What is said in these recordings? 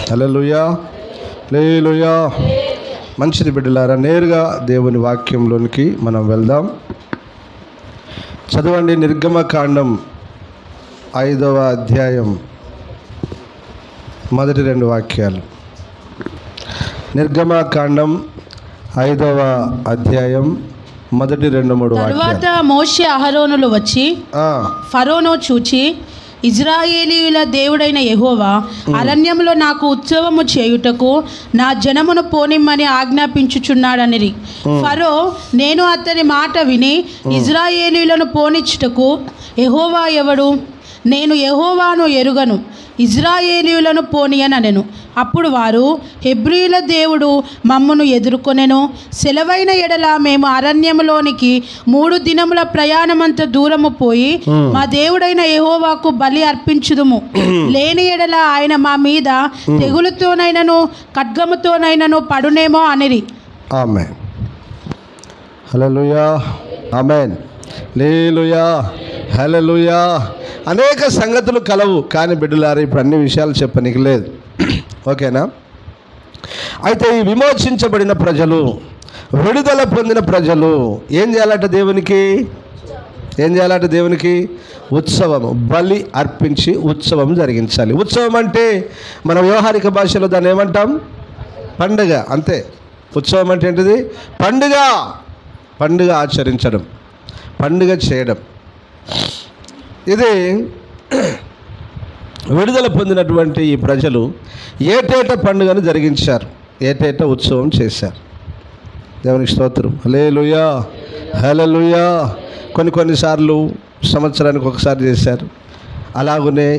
హల్లెలూయా, హల్లెలూయా. మంచిది బిడ్డలారా, నేరుగా దేవుని వాక్యంలోనికి మనం వెళ్దాం. చదవండి నిర్గమకాండం 5వ అధ్యాయం మొదటి 2 వాక్యాలు. నిర్గమకాండం 5వ అధ్యాయం మొదటి 2-3 వాక్యాలు. తరువాత మోషే అహరోనులు వచ్చి ఫరోను చూచి, ఇజ్రాయేలీయుల దేవుడైన యెహోవా అరణ్యంలో నాకు ఉత్సవము చేయుటకు నా జనమును పోనిమ్మని ఆజ్ఞాపించుచున్నాడనిరి. ఫరో, నేను అతని మాట విని ఇజ్రాయేలీయులను పోనిచ్చుటకు యెహోవా ఎవడు? నేను యెహోవాను ఎరుగను, ఇజ్రాయేలీయులను పోనీయనెను. అప్పుడు వారు, హెబ్రీయుల దేవుడు మమ్మను ఎదుర్కొనెను. సెలవైన ఎడల మేము అరణ్యములోనికి 3 దినముల ప్రయాణమంత దూరము పోయి మా దేవుడైన యెహోవాకు బలి అర్పించుదుము. లేని ఎడల ఆయన మా మీద తెగులుతోనైనను ఖడ్గముతోనైనను పడునేమో అనిరి. ఆమేన్. హల్లెలూయా, ఆమేన్, హల్లెలూయా, హల్లెలూయా. అనేక సంగతులు కలవు, కానీ బిడ్డలారా ఇప్పుడు అన్ని విషయాలు చెప్పనీకి లేదు. ఓకేనా? అయితే ఈ విమోచించబడిన ప్రజలు, విడుదల పొందిన ప్రజలు ఏం చేయాలట? దేవునికి ఏం చేయాలట? దేవునికి ఉత్సవము, బలి అర్పించి ఉత్సవం జరిగించాలి. ఉత్సవం అంటే మన వ్యవహారిక భాషలో దాన్ని ఏమంటాం? పండుగ. అంతే. ఉత్సవం అంటే ఏంటిది? పండుగ. పండుగ ఆచరించడం, పండుగ చేయడం. ఇది విడుదల పొందినటువంటి ఈ ప్రజలు ఏటేటా పండుగను జరిగించారు, ఏటేటా ఉత్సవం చేశారు. దేవునికి స్తోత్రం. హల్లెలూయా, హల్లెలూయా. కొన్నిసార్లు సంవత్సరానికి ఒకసారి చేశారు. అలాగనే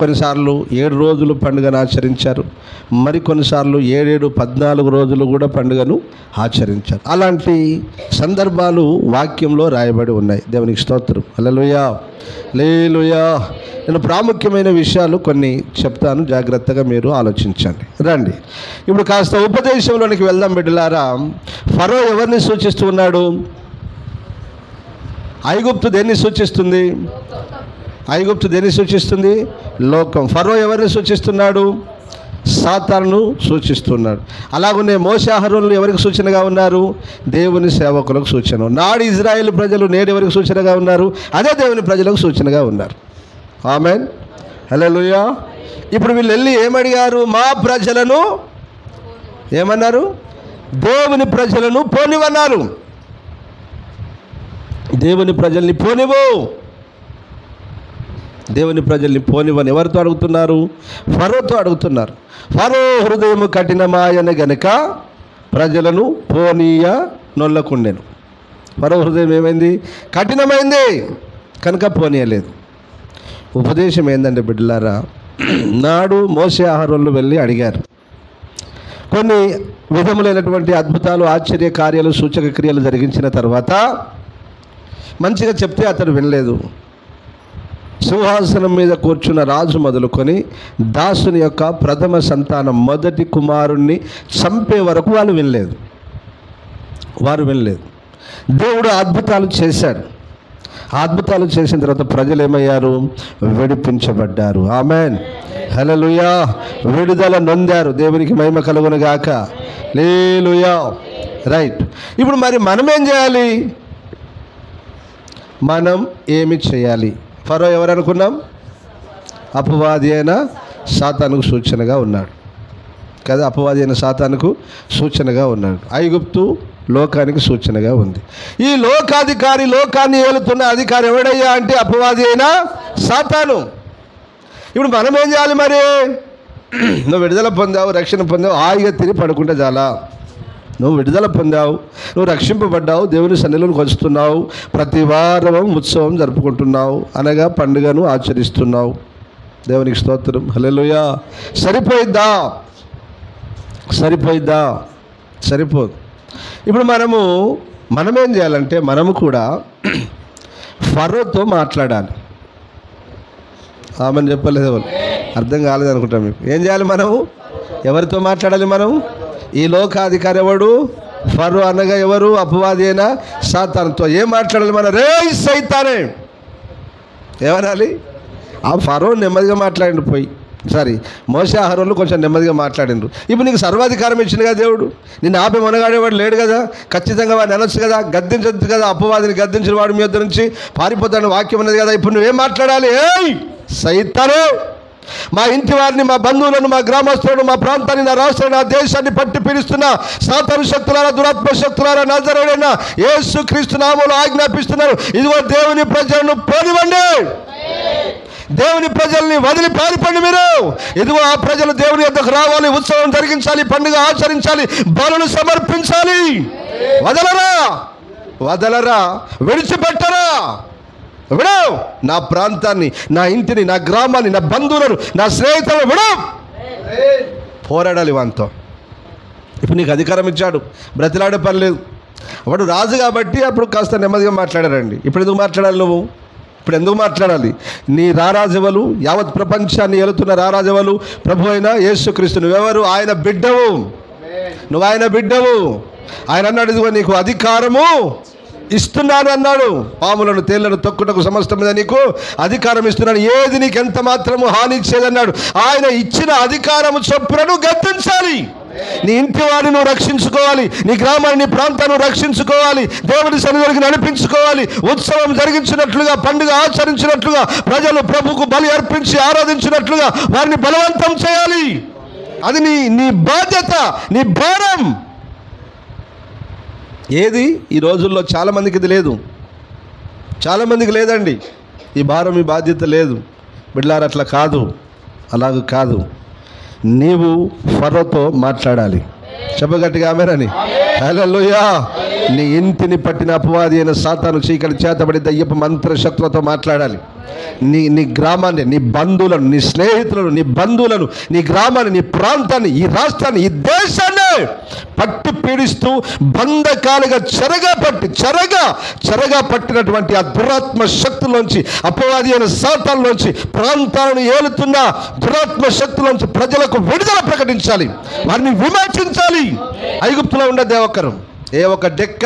కొన్నిసార్లు 7 రోజులు పండుగను ఆచరించారు. మరి కొన్నిసార్లు 7, 14 రోజులు కూడా పండుగను ఆచరించారు. అలాంటి సందర్భాలు వాక్యంలో రాయబడి ఉన్నాయి. దేవునికి స్తోత్రం. హల్లెలూయా, హల్లెలూయా. నేను ప్రాముఖ్యమైన విషయాలు కొన్ని చెప్తాను, జాగ్రత్తగా మీరు ఆలోచించండి. రండి ఇప్పుడు కాస్త ఉపదేశంలోనికి వెళ్దాం బిడ్డలారా. ఫరో ఎవరిని సూచిస్తూ ఉన్నాడు? ఐగుప్తు దేన్ని సూచిస్తుంది? ఐగుప్తు దేన్ని సూచిస్తుంది? లోకం. ఫరో ఎవరిని సూచిస్తున్నాడు? సాతానును సూచిస్తున్నాడు. అలాగనే మోషే అహరోనులు ఎవరికి సూచనగా ఉన్నారు? దేవుని సేవకులకు సూచన. నాడు ఇజ్రాయేల్ ప్రజలు నేడు ఎవరికి సూచనగా ఉన్నారు? అదే దేవుని ప్రజలకు సూచనగా ఉన్నారు. ఆమేన్, హల్లెలూయా. ఇప్పుడు వీళ్ళు వెళ్ళి ఏమడిగారు? మా ప్రజలను ఏమన్నారు? దేవుని ప్రజలను పోనివన్నారు. దేవుని ప్రజల్ని పోనివు, దేవుని ప్రజల్ని పోనివని ఎవరితో అడుగుతున్నారు? ఫరోతో అడుగుతున్నారు. ఫరో హృదయము కఠినమాయన గనుక ప్రజలను పోనీయ నొల్లకుండెను. ఫరో హృదయం ఏమైంది? కఠినమైంది కనుక పోనీయలేదు. ఉపదేశం ఏందంటే బిడ్డలారా, నాడు మోషే అహరోనులు వెళ్ళి అడిగారు. కొన్ని విధములైనటువంటి అద్భుతాలు, ఆశ్చర్య కార్యాలు, సూచక క్రియలు జరిగించిన తర్వాత మంచిగా చెప్తే అతడు వినలేదు. సింహాసనం మీద కూర్చున్న రాజు మొదలుకొని దాసుని యొక్క ప్రథమ సంతానం మొదటి కుమారుణ్ణి చంపే వరకు వాళ్ళు వినలేదు. దేవుడు అద్భుతాలు చేశాడు. అద్భుతాలు చేసిన తర్వాత ప్రజలు ఏమయ్యారు? విడిపించబడ్డారు. ఆమేన్, హల్లెలూయా. విడుదల నొందారు. దేవునికి మహిమ కలుగును గాక. హల్లెలూయా. రైట్. ఇప్పుడు మరి మనం ఏం చేయాలి? మనం ఏమి చేయాలి? ఫరో ఎవరు అనుకున్నాం? అపవాది అయిన సాతానుకు సూచనగా ఉన్నాడు కదా. అపవాది అయిన సాతానుకు సూచనగా ఉన్నాడు. ఐగుప్తు లోకానికి సూచనగా ఉంది. ఈ లోకాధికారి, లోకాన్ని ఏలుతున్న అధికారి ఎవడయ్యా అంటే అపవాది అయిన సాతాను. ఇప్పుడు మనం ఏం చేయాలి మరి? నువ్వు విడుదల పొందావు, రక్షణ పొందావు, హాయిగా తిరిగి పడుకుంటే చాలా. నువ్వు విడుదల పొందావు, నువ్వు రక్షింపబడ్డావు, దేవుని సన్నిధిలోకి వస్తున్నావు, ప్రతి వారం ఉత్సవం జరుపుకుంటున్నావు, అనగా పండుగను ఆచరిస్తున్నావు. దేవునికి స్తోత్రం. హల్లెలూయా. సరిపోయిద్దా? సరిపోదు. ఇప్పుడు మనమేం చేయాలంటే మనము కూడా ఫరోతో మాట్లాడాలి. ఆమెను చెప్పలేదు, వాళ్ళు అర్థం కాలేదు అనుకుంటాం. మీకు ఏం చేయాలి? మనము ఎవరితో మాట్లాడాలి? మనం ఈ లోకాధికారి ఎవడు? ఫరో అనగా ఎవరు? అపవాది అయిన సాతానుతో ఏం మాట్లాడాలి? మన రే సైతానే ఏమనాలి? ఆ ఫరో నెమ్మదిగా మాట్లాడి పోయి సారీ, మోషే అహరోనులు కొంచెం నెమ్మదిగా మాట్లాడిండ్రు. ఇప్పుడు నీకు సర్వాధికారం ఇచ్చింది కదా దేవుడు, నిన్ను ఆపే మనగాడేవాడు లేడు కదా, ఖచ్చితంగా వాడిని అనొచ్చు కదా, గద్దించొచ్చు కదా, అపవాదిని గద్దించిన వాడి మీ యొద్ద నుంచి పారిపోతాడని వాక్యం ఉన్నది కదా. ఇప్పుడు నువ్వేం మాట్లాడాలి? ఏయ్ సైతాను, మా ఇంటి వారిని, మా బంధువులను, మా గ్రామస్తులను, మా ప్రాంతాన్ని, నా రాష్ట్రాన్ని, నా దేశాన్ని పట్టి పీడిస్తున్న సాతాను శక్తులారా, దురాత్మ శక్తులారా, నజరేయుడైన యేసు క్రీస్తు నామములో ఆజ్ఞాపిస్తున్నారు, ఇదిగో దేవుని ప్రజలను పోనివ్వండి, దేవుని ప్రజల్ని వదిలి పారిపోండి. మీరు ఇదిగో ఆ ప్రజలు దేవుని యొద్దకు రావాలి, ఉత్సవం జరిగించాలి, పండుగ ఆచరించాలి, బలులు సమర్పించాలి. వదలరా, వదలరా, విడిచిపెట్టరా, విడవు. నా ప్రాంతాన్ని, నా ఇంటిని, నా గ్రామాన్ని, నా బంధువులను, నా స్నేహితులను విడవు. పోరాడాలి వానితో. ఇప్పుడు నీకు అధికారం ఇచ్చాడు, బ్రతిలాడే పని లేదు. వాడు రాజు కాబట్టి అప్పుడు కాస్త నెమ్మదిగా మాట్లాడారండి. ఇప్పుడు ఎందుకు మాట్లాడాలి నువ్వు? ఇప్పుడు ఎందుకు మాట్లాడాలి? నీ రారాజవలు, యావత్ ప్రపంచాన్ని ఏలుతున్న రారాజవలు ప్రభు అయిన యేసుక్రీస్తు. నువ్వెవరు? ఆయన బిడ్డవు, నువ్వు ఆయన బిడ్డవు. ఆయన అన్నాడు, ఇదిగో నీకు అధికారము ఇస్తున్నాను అన్నాడు. పాములను, తేళ్లను తొక్కుటకు సమస్తం మీద నీకు అధికారం ఇస్తున్నాను, ఏది నీకు ఎంత మాత్రము హాని ఇచ్చేదన్నాడు. ఆయన ఇచ్చిన అధికారము చొప్పున గద్దించాలి. నీ ఇంటి వారిని నువ్వు రక్షించుకోవాలి, నీ గ్రామాన్ని, నీ ప్రాంతాన్ని రక్షించుకోవాలి, దేవుడి సన్నిధికి నడిపించుకోవాలి, ఉత్సవం జరిగించినట్లుగా, పండుగ ఆచరించినట్లుగా, ప్రజలు ప్రభుకు బలి అర్పించి ఆరాధించినట్లుగా వారిని బలవంతం చేయాలి. అది నీ బాధ్యత, నీ భారం. ఏది ఈ రోజుల్లో చాలామందికి ఇది లేదు, చాలామందికి లేదండి ఈ భారం, ఈ బాధ్యత లేదు. బిడ్డలారా, అట్లా కాదు, అలాగ కాదు. నీవు ఫరోతో మాట్లాడాలి. చెప్పగట్టిగా ఆమేనని. హల్లెలూయా. నీ ఇంటిని పట్టిన అపవాది అయిన సాతాను చీకటి చేతబడి దయ్యపు మంత్రశక్తులతో మాట్లాడాలి. నీ గ్రామాన్ని, నీ బంధువులను, నీ స్నేహితులను, నీ బంధువులను, నీ గ్రామాన్ని, నీ ప్రాంతాన్ని, ఈ రాష్ట్రాన్ని, ఈ దేశాన్ని పట్టి పీడిస్తూ బంధకాలుగా చెరగా పట్టినటువంటి ఆ దురాత్మ శక్తుల్లోంచి, అపవాది అయిన సాతానులోంచి, ప్రాంతాలను ఏలుతున్న దురాత్మ శక్తుల్లోంచి ప్రజలకు విడుదల ప్రకటించాలి, వారిని విమోచించాలి. ఐగుప్తులో ఉండేది ఏ ఒక డెక్క,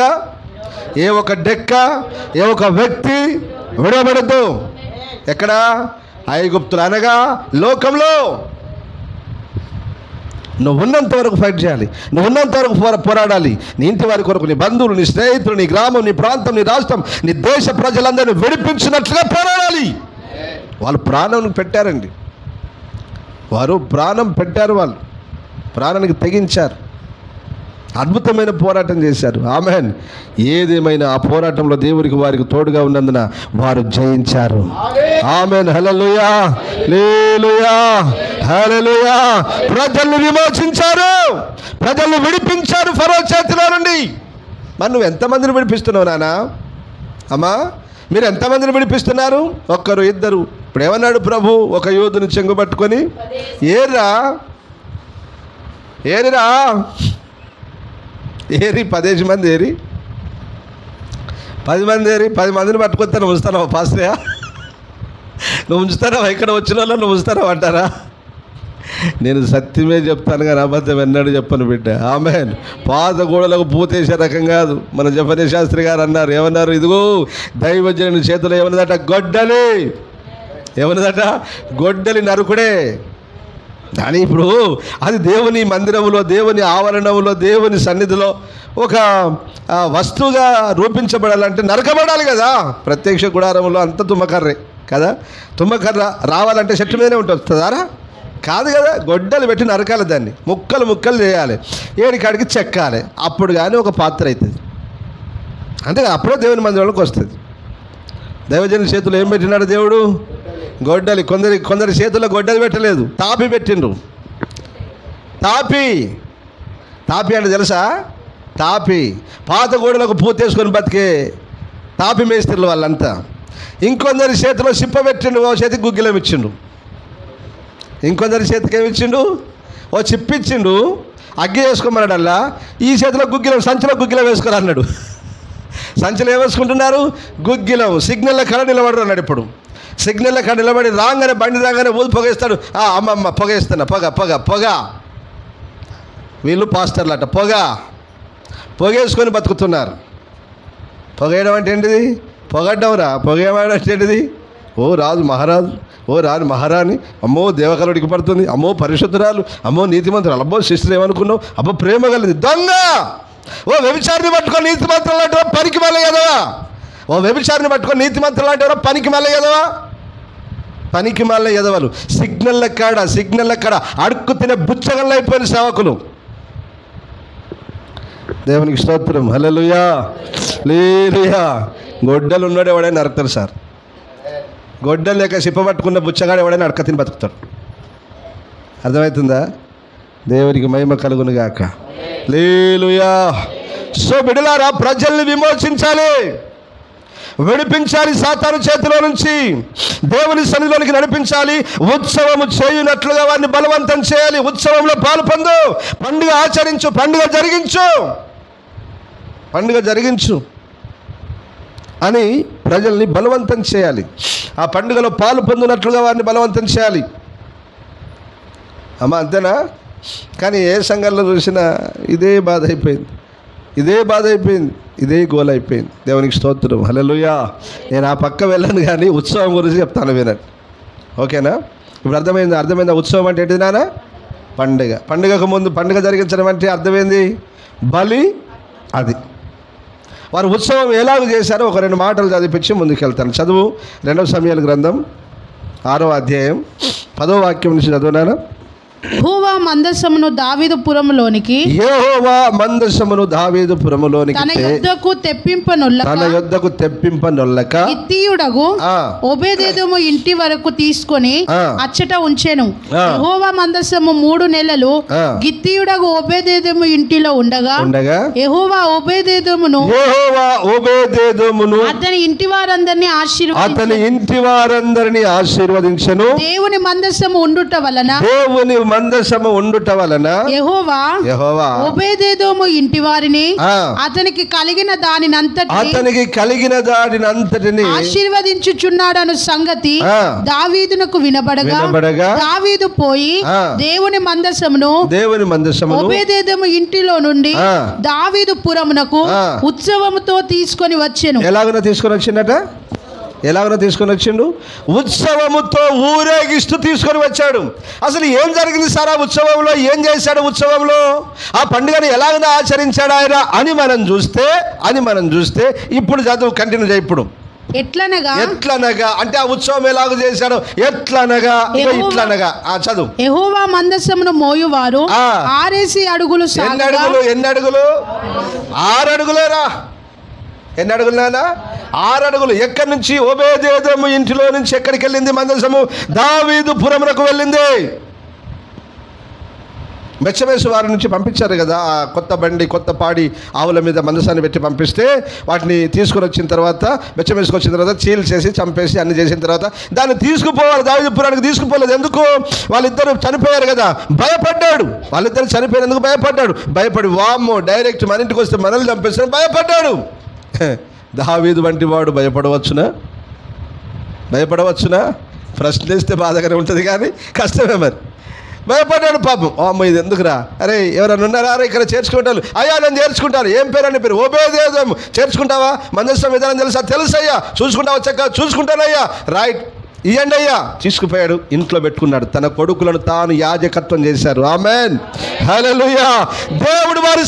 ఏ ఒక వ్యక్తి విడవబడద్దు. ఎక్కడ? ఐగుప్తులు అనగా లోకంలో. నువ్వు ఉన్నంత వరకు ఫైట్ చేయాలి, నువ్వు ఉన్నంత వరకు పోరాడాలి. నీ ఇంటి వారి కొరకు, నీ బంధువులు, నీ స్నేహితులు, నీ గ్రామం, నీ ప్రాంతం, నీ రాష్ట్రం, నీ దేశ ప్రజలందరినీ విడిపించినట్లుగా పోరాడాలి. వాళ్ళు ప్రాణం పెట్టారండి, వారు ప్రాణం పెట్టారు, వాళ్ళు ప్రాణానికి తెగించారు, అద్భుతమైన పోరాటం చేశారు. ఆమేన్. ఏదేమైనా ఆ పోరాటంలో దేవునికి వారికి తోడుగా ఉన్నందున వారు జయించారు. ఆమేన్. హల్లెలూయా, హల్లెలూయా, హల్లెలూయా. ప్రజల్ని విమోచించారు, ప్రజల్ని విడిపించారు ఫరో చేతిలో నుండి. మరి నువ్వు ఎంతమందిని విడిపిస్తున్నావు నానా? అమ్మా, మీరు ఎంతమందిని విడిపిస్తున్నారు? ఒక్కరు, ఇద్దరు. ఇప్పుడు ఏమన్నాడు ప్రభు? ఒక యోధుని చెంగు పట్టుకొని, ఏరిరా 10 మంది ఏరి 10 మంది ఏరి 10 మందిని పట్టుకొస్తే నువ్వు ఉంచుతావు పాస్టర్యా? నువ్వు ఉంచుతారా? ఇక్కడ వచ్చిన వాళ్ళు నువ్వు ఉంచుతారా అంటారా? నేను సత్యమే చెప్తాను కానీ అబద్ధం ఎన్నడూ చెప్పను బిడ్డ. ఆమేన్. పాత గోడలకు పూతేసే రకం కాదు. మన జపనీ శాస్త్రి గారు అన్నారు, ఏమన్నారు? ఇదిగో దైవజనుని చేతిలో ఏమన్నదట? గొడ్డలి. ఏమన్నదట? గొడ్డలి నరుకుడే. కానీ ఇప్పుడు అది దేవుని మందిరంలో, దేవుని ఆవరణంలో, దేవుని సన్నిధిలో ఒక వస్తువుగా రూపించబడాలంటే నరకబడాలి కదా. ప్రత్యక్ష గుడారంలో అంత తుమ్మకర్రే కదా. తుమ్మకర్ర రావాలంటే చెట్టు మీదనే వస్తుందారా? కాదు కదా. గొడ్డలు పెట్టి నరకాలి, దాన్ని ముక్కలు చేయాలి, ఏడికాడికి చెక్కాలి, అప్పుడు కానీ ఒక పాత్ర అవుతుంది. అంతే, అప్పుడే దేవుని మందిరంలోకి వస్తుంది. దైవజనుల చేతులు ఏం పెట్టినాడు దేవుడు? గొడ్డలి. కొందరి చేతుల్లో గొడ్డలి పెట్టలేదు, తాపి పెట్టిండ్రు. తాపి అంటే తెలుసా? తాపి పాత గోడలకు పూతేసుకొని బతికే తాపి మేస్త్రులు వాళ్ళంతా. ఇంకొందరి చేతిలో సిప్ప పెట్టిండు, ఓ చేతికి గుగ్గిలం ఇచ్చిండు. ఇంకొందరి చేతికి ఏమి ఇచ్చిండు? ఓ చిప్పిచ్చిండు, అగ్గి వేసుకోమన్నాడల్లా. ఈ చేతిలో గుగ్గిలం, సంచిలో గుగ్గిలం వేసుకోరు అన్నాడు. సంచిలో ఏమేసుకుంటున్నారు? గుగ్గిలం. సిగ్నల్లో కడ నిలబడరు అన్నాడు. ఇప్పుడు సిగ్నల్లో కడ నిలబడి రాగానే, బండి రాగానే ఊది పొగేస్తాడు. అమ్మమ్మ పొగేస్తున్నా, పొగ. వీళ్ళు పాస్టర్లు అట పొగేసుకొని బతుకుతున్నారు. పొగేయడం అంటే ఏంటిది? పొగడ్డం రా. పొగేయడం అంటే ఏంటిది? ఓ రాజు మహారాజు, ఓ రాణి మహారాణి, అమ్మో దేవకలుడికి పడుతుంది, అమ్మో పరిశుద్ధురాలు, అమ్మో నీతిమంతురాలు, అమ్మో శిష్యులు ఏమనుకున్నావు, అబ్బో ప్రేమ కలిగింది. దొంగ! ఓ వ్యభిచారిని పట్టుకొని నీతిమంతులు లాంటివా పనికి మళ్ళీ ఎదవా? ఓ వ్యభిచారిని పట్టుకొని నీతిమంతులు లాంటివా పనికి మళ్ళీ ఎదవా? పనికి మళ్ళీ ఎదవలు సిగ్నల్ ఎక్కడ అడుక్కు తినే బుచ్చగల్లో అయిపోయిన సేవకులు. దేవునికి స్తోత్రం. హల్లెలూయా, హల్లెలూయా. గొడ్డలు ఉన్నాడు ఎవడైనా నరుకుతాడు సార్. గొడ్డలు లేక సిప్పబట్టుకున్న బుచ్చగాడు ఎవడైనా అడక తిని బతుకుతాడు. అర్థమవుతుందా? దేవునికి మహిమ కలుగును గాక. హల్లెలూయా. సో బిడ్డలారా, ప్రజల్ని విమోచించాలి, విడిపించాలి సాతాను చేతిలో నుంచి, దేవుని సన్నిధిలోనికి నడిపించాలి. ఉత్సవము చేయునట్లుగా వారిని బలవంతం చేయాలి. ఉత్సవంలో పాలు పొందు, పండుగ ఆచరించు, పండుగ జరిగించు అని ప్రజల్ని బలవంతం చేయాలి. ఆ పండుగలో పాలు పొందినట్లుగా వారిని బలవంతం చేయాలి. అమ్మ అంతేనా? కానీ ఏ సంఘంలో చూసినా ఇదే బాధ అయిపోయింది, ఇదే గోల్ అయిపోయింది. దేవునికి స్తోత్రం. హల్లెలూయా. నేను ఆ పక్క వెళ్ళను కానీ ఉత్సవం గురించి చెప్తాను, వినండి. ఓకేనా? ఇప్పుడు అర్థమైందా? ఉత్సవం అంటే ఏంటి నాన్న? పండుగకు ముందు పండుగ జరిగించడం అంటే అర్థమైంది, బలి. అది వారు ఉత్సవం ఎలాగ చేశారో ఒక 2 మాటలు చదివించి ముందుకెళ్తాను. చదువు 2 సమూయేలు గ్రంథం 6వ అధ్యాయం 10వ వాక్యం నుంచి చదువునాను. యెహోవా మందసమును దావీదుపురములోనికి తన యొద్దకు తెప్పింపనొల్లక గిత్తీయుడగు ఓబేదెదోము ఇంటి వరకు తీసుకొని అచ్చట ఉంచెను. యెహోవా మందసము 3 నెలలు గిత్తీయుడగు ఓబేదెదోము ఇంటిలో ఉండగా యెహోవా ఓబేదెదోమును అతని ఇంటి వారందరినీ ఆశీర్వదించెను. దేవుని మందసము ఉండుట వలన యెహోవా ఓబేదెదోము ఇంటి వారిని అతనికి కలిగిన దానినంతటిని ఆశీర్వదించుచున్నాడను సంగతి దావీదునకు వినబడగా దావీదు పోయి దేవుని మందసమును ఓబేదెదోము ఇంటిలో నుండి దావీదు పురమునకు ఉత్సవముతో తీసుకొని వచ్చెను. ఎలాగో తీసుకొని వచ్చిండు? ఉత్సవముతో ఊరేగిస్తూ తీసుకొని వచ్చాడు. అసలు ఏం జరిగింది సార్ ఆ ఉత్సవంలో? ఏం చేశాడు ఉత్సవంలో? ఆ పండుగను ఎలాగైనా ఆచరించాడు ఆయన అని మనం చూస్తే ఇప్పుడు చదువు కంటిన్యూ చేయి. ఇప్పుడు ఎట్లనగా అంటే ఆ ఉత్సవం ఎలాగ చేశాడు? ఎట్లనగా చదువు. యెహోవా మందసమును మోయువారు 6 అడుగులు. ఎన్ని అడుగులు? 6 అడుగులేరా? ఎన్ని అడుగులు నాన్న? 6 అడుగులు. ఎక్కడి నుంచి? ఓబేదెదోము ఇంటిలో నుంచి ఎక్కడికి వెళ్ళింది మందసము? దావీదు పురమునకు వెళ్ళింది. బెత్షెమెషు వారి నుంచి పంపించారు కదా, ఆ కొత్త బండి, కొత్త పాడి ఆవుల మీద మందసాన్ని పెట్టి పంపిస్తే వాటిని తీసుకొని వచ్చిన తర్వాత, బెత్షెమెషుకు వచ్చిన తర్వాత చీల్ చేసి చంపేసి అన్ని చేసిన తర్వాత దాన్ని తీసుకుపోవాలి. దావీదు పురానికి తీసుకుపోలేదు. ఎందుకు? వాళ్ళిద్దరు చనిపోయారు కదా, భయపడ్డాడు. వాళ్ళిద్దరు చనిపోయినందుకు భయపడి వామ్మో డైరెక్ట్ మన ఇంటికి వస్తే మనల్ని చంపేస్తాడు భయపడ్డాడు. దావీదు వంటి వాడు భయపడవచ్చునా? ప్రశ్నిస్తే బాధగానే ఉంటుంది కానీ కష్టమే. మరి భయపడ్డాడు పాపం. అమ్మ ఇది ఎందుకురా? అరే ఎవరైనా ఉన్నారా? ఇక్కడ చేర్చుకుంటారు. అయ్యా నేను చేర్చుకుంటాను. ఏం పేరు అని పేరు? ఓబేదెదోము. చేర్చుకుంటావా? మందసం విధానం తెలుసయ్యా? చూసుకుంటావా? చక్కగా చూసుకుంటానయ్యా. రైట్, ఇయ్యండి అయ్యా. తీసుకుపోయాడు, ఇంట్లో పెట్టుకున్నాడు. తన కొడుకులను తాను యాజకత్వం చేశారు. ఆమేన్, హల్లెలూయా. దేవుడు వారి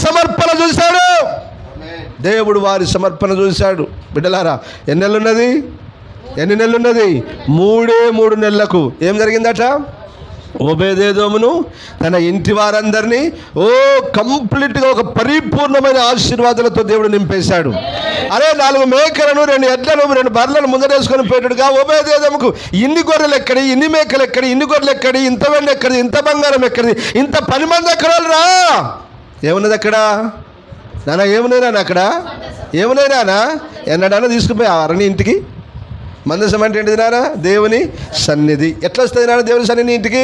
సమర్పణ చూశాడు. బిడ్డలారా, ఎన్ని నెలలున్నది? 3 నెలలకు ఏం జరిగిందట? ఓబేదెదోమును తన ఇంటి వారందరినీ కంప్లీట్గా ఒక పరిపూర్ణమైన ఆశీర్వాదాలతో దేవుడు నింపేశాడు. అరే 4 మేకలను, 2 ఎడ్లను, 2 బర్రెలను ముందరేసుకొని పోయేట్టుగా ఓబేదెదోముకు ఇన్ని గొర్రెలు ఎక్కడి, ఇన్ని మేకలు ఎక్కడి, ఇన్ని గొర్రెలు ఎక్కడి, ఇంత వెండి ఎక్కడి, ఇంత బంగారం ఎక్కడి, ఇంత 10 మంది ఎక్కడ రా? ఏమున్నది అక్కడ నాన్న? ఏమున్నాయినా ఎన్నడానో తీసుకుపోయి అవన్నీ ఇంటికి. మందసం అంటే ఏంటిది నాన్న? దేవుని సన్నిధి. ఎట్లా వస్తుంది నాన్న దేవుని సన్నిధి ఇంటికి?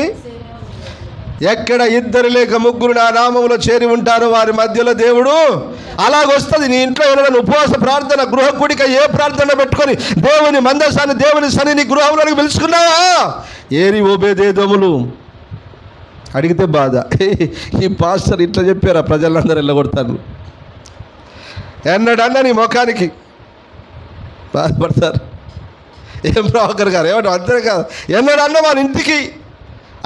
ఎక్కడ 2 లేక 3 నా నామములో చేరి ఉంటారో వారి మధ్యలో దేవుడు అలాగొస్తుంది. నీ ఇంట్లో ఏమైనా ఉపవాస ప్రార్థన, గృహ కూడిక, ఏ ప్రార్థన పెట్టుకొని దేవుని మందసాన్ని, దేవుని సన్నిధిని గృహంలోకి పిలుచుకున్నావా? ఏరి ఓబేదెదోములు అడిగితే బాధ. ఈ పాస్టర్ ఇట్లా చెప్పారా? ప్రజలందరూ వెళ్ళగొడతాను ఎన్నడన్నా నీ ముఖానికి బాధపడతారు. ఏం ప్రభాకర్ గారు ఏమంటారు? అంతే కాదు. ఎన్నడన్నా మన ఇంటికి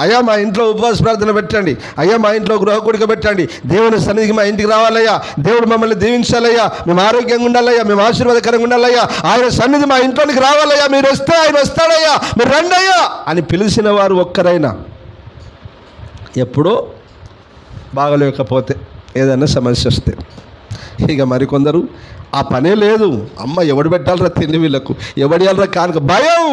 అయ్యా మా ఇంట్లో ఉపవాస ప్రార్థన పెట్టండి, అయ్యా మా ఇంట్లో గృహకూడిక పెట్టండి, దేవుని సన్నిధికి మా ఇంటికి రావాలయ్యా, దేవుడు మమ్మల్ని దీవించాలయ్యా, మేము ఆరోగ్యంగా ఉండాలయ్యా, మేము ఆశీర్వాదకరంగా ఉండాలయ్యా, ఆయన సన్నిధి మా ఇంట్లోనికి రావాలయ్యా, మీరు వస్తే ఆయన వస్తాడయ్యా, మీరు రండి అయ్యా అని పిలిచిన వారు ఒక్కరైనా ఎప్పుడో బాగలేకపోతే ఏదైనా సమస్య వస్తే ఇక మరికొందరు ఆ పనే లేదు, అమ్మ ఎవడు పెట్టాలరా తిండి వీళ్ళకు, ఎవడియాలరా కానుక భయం.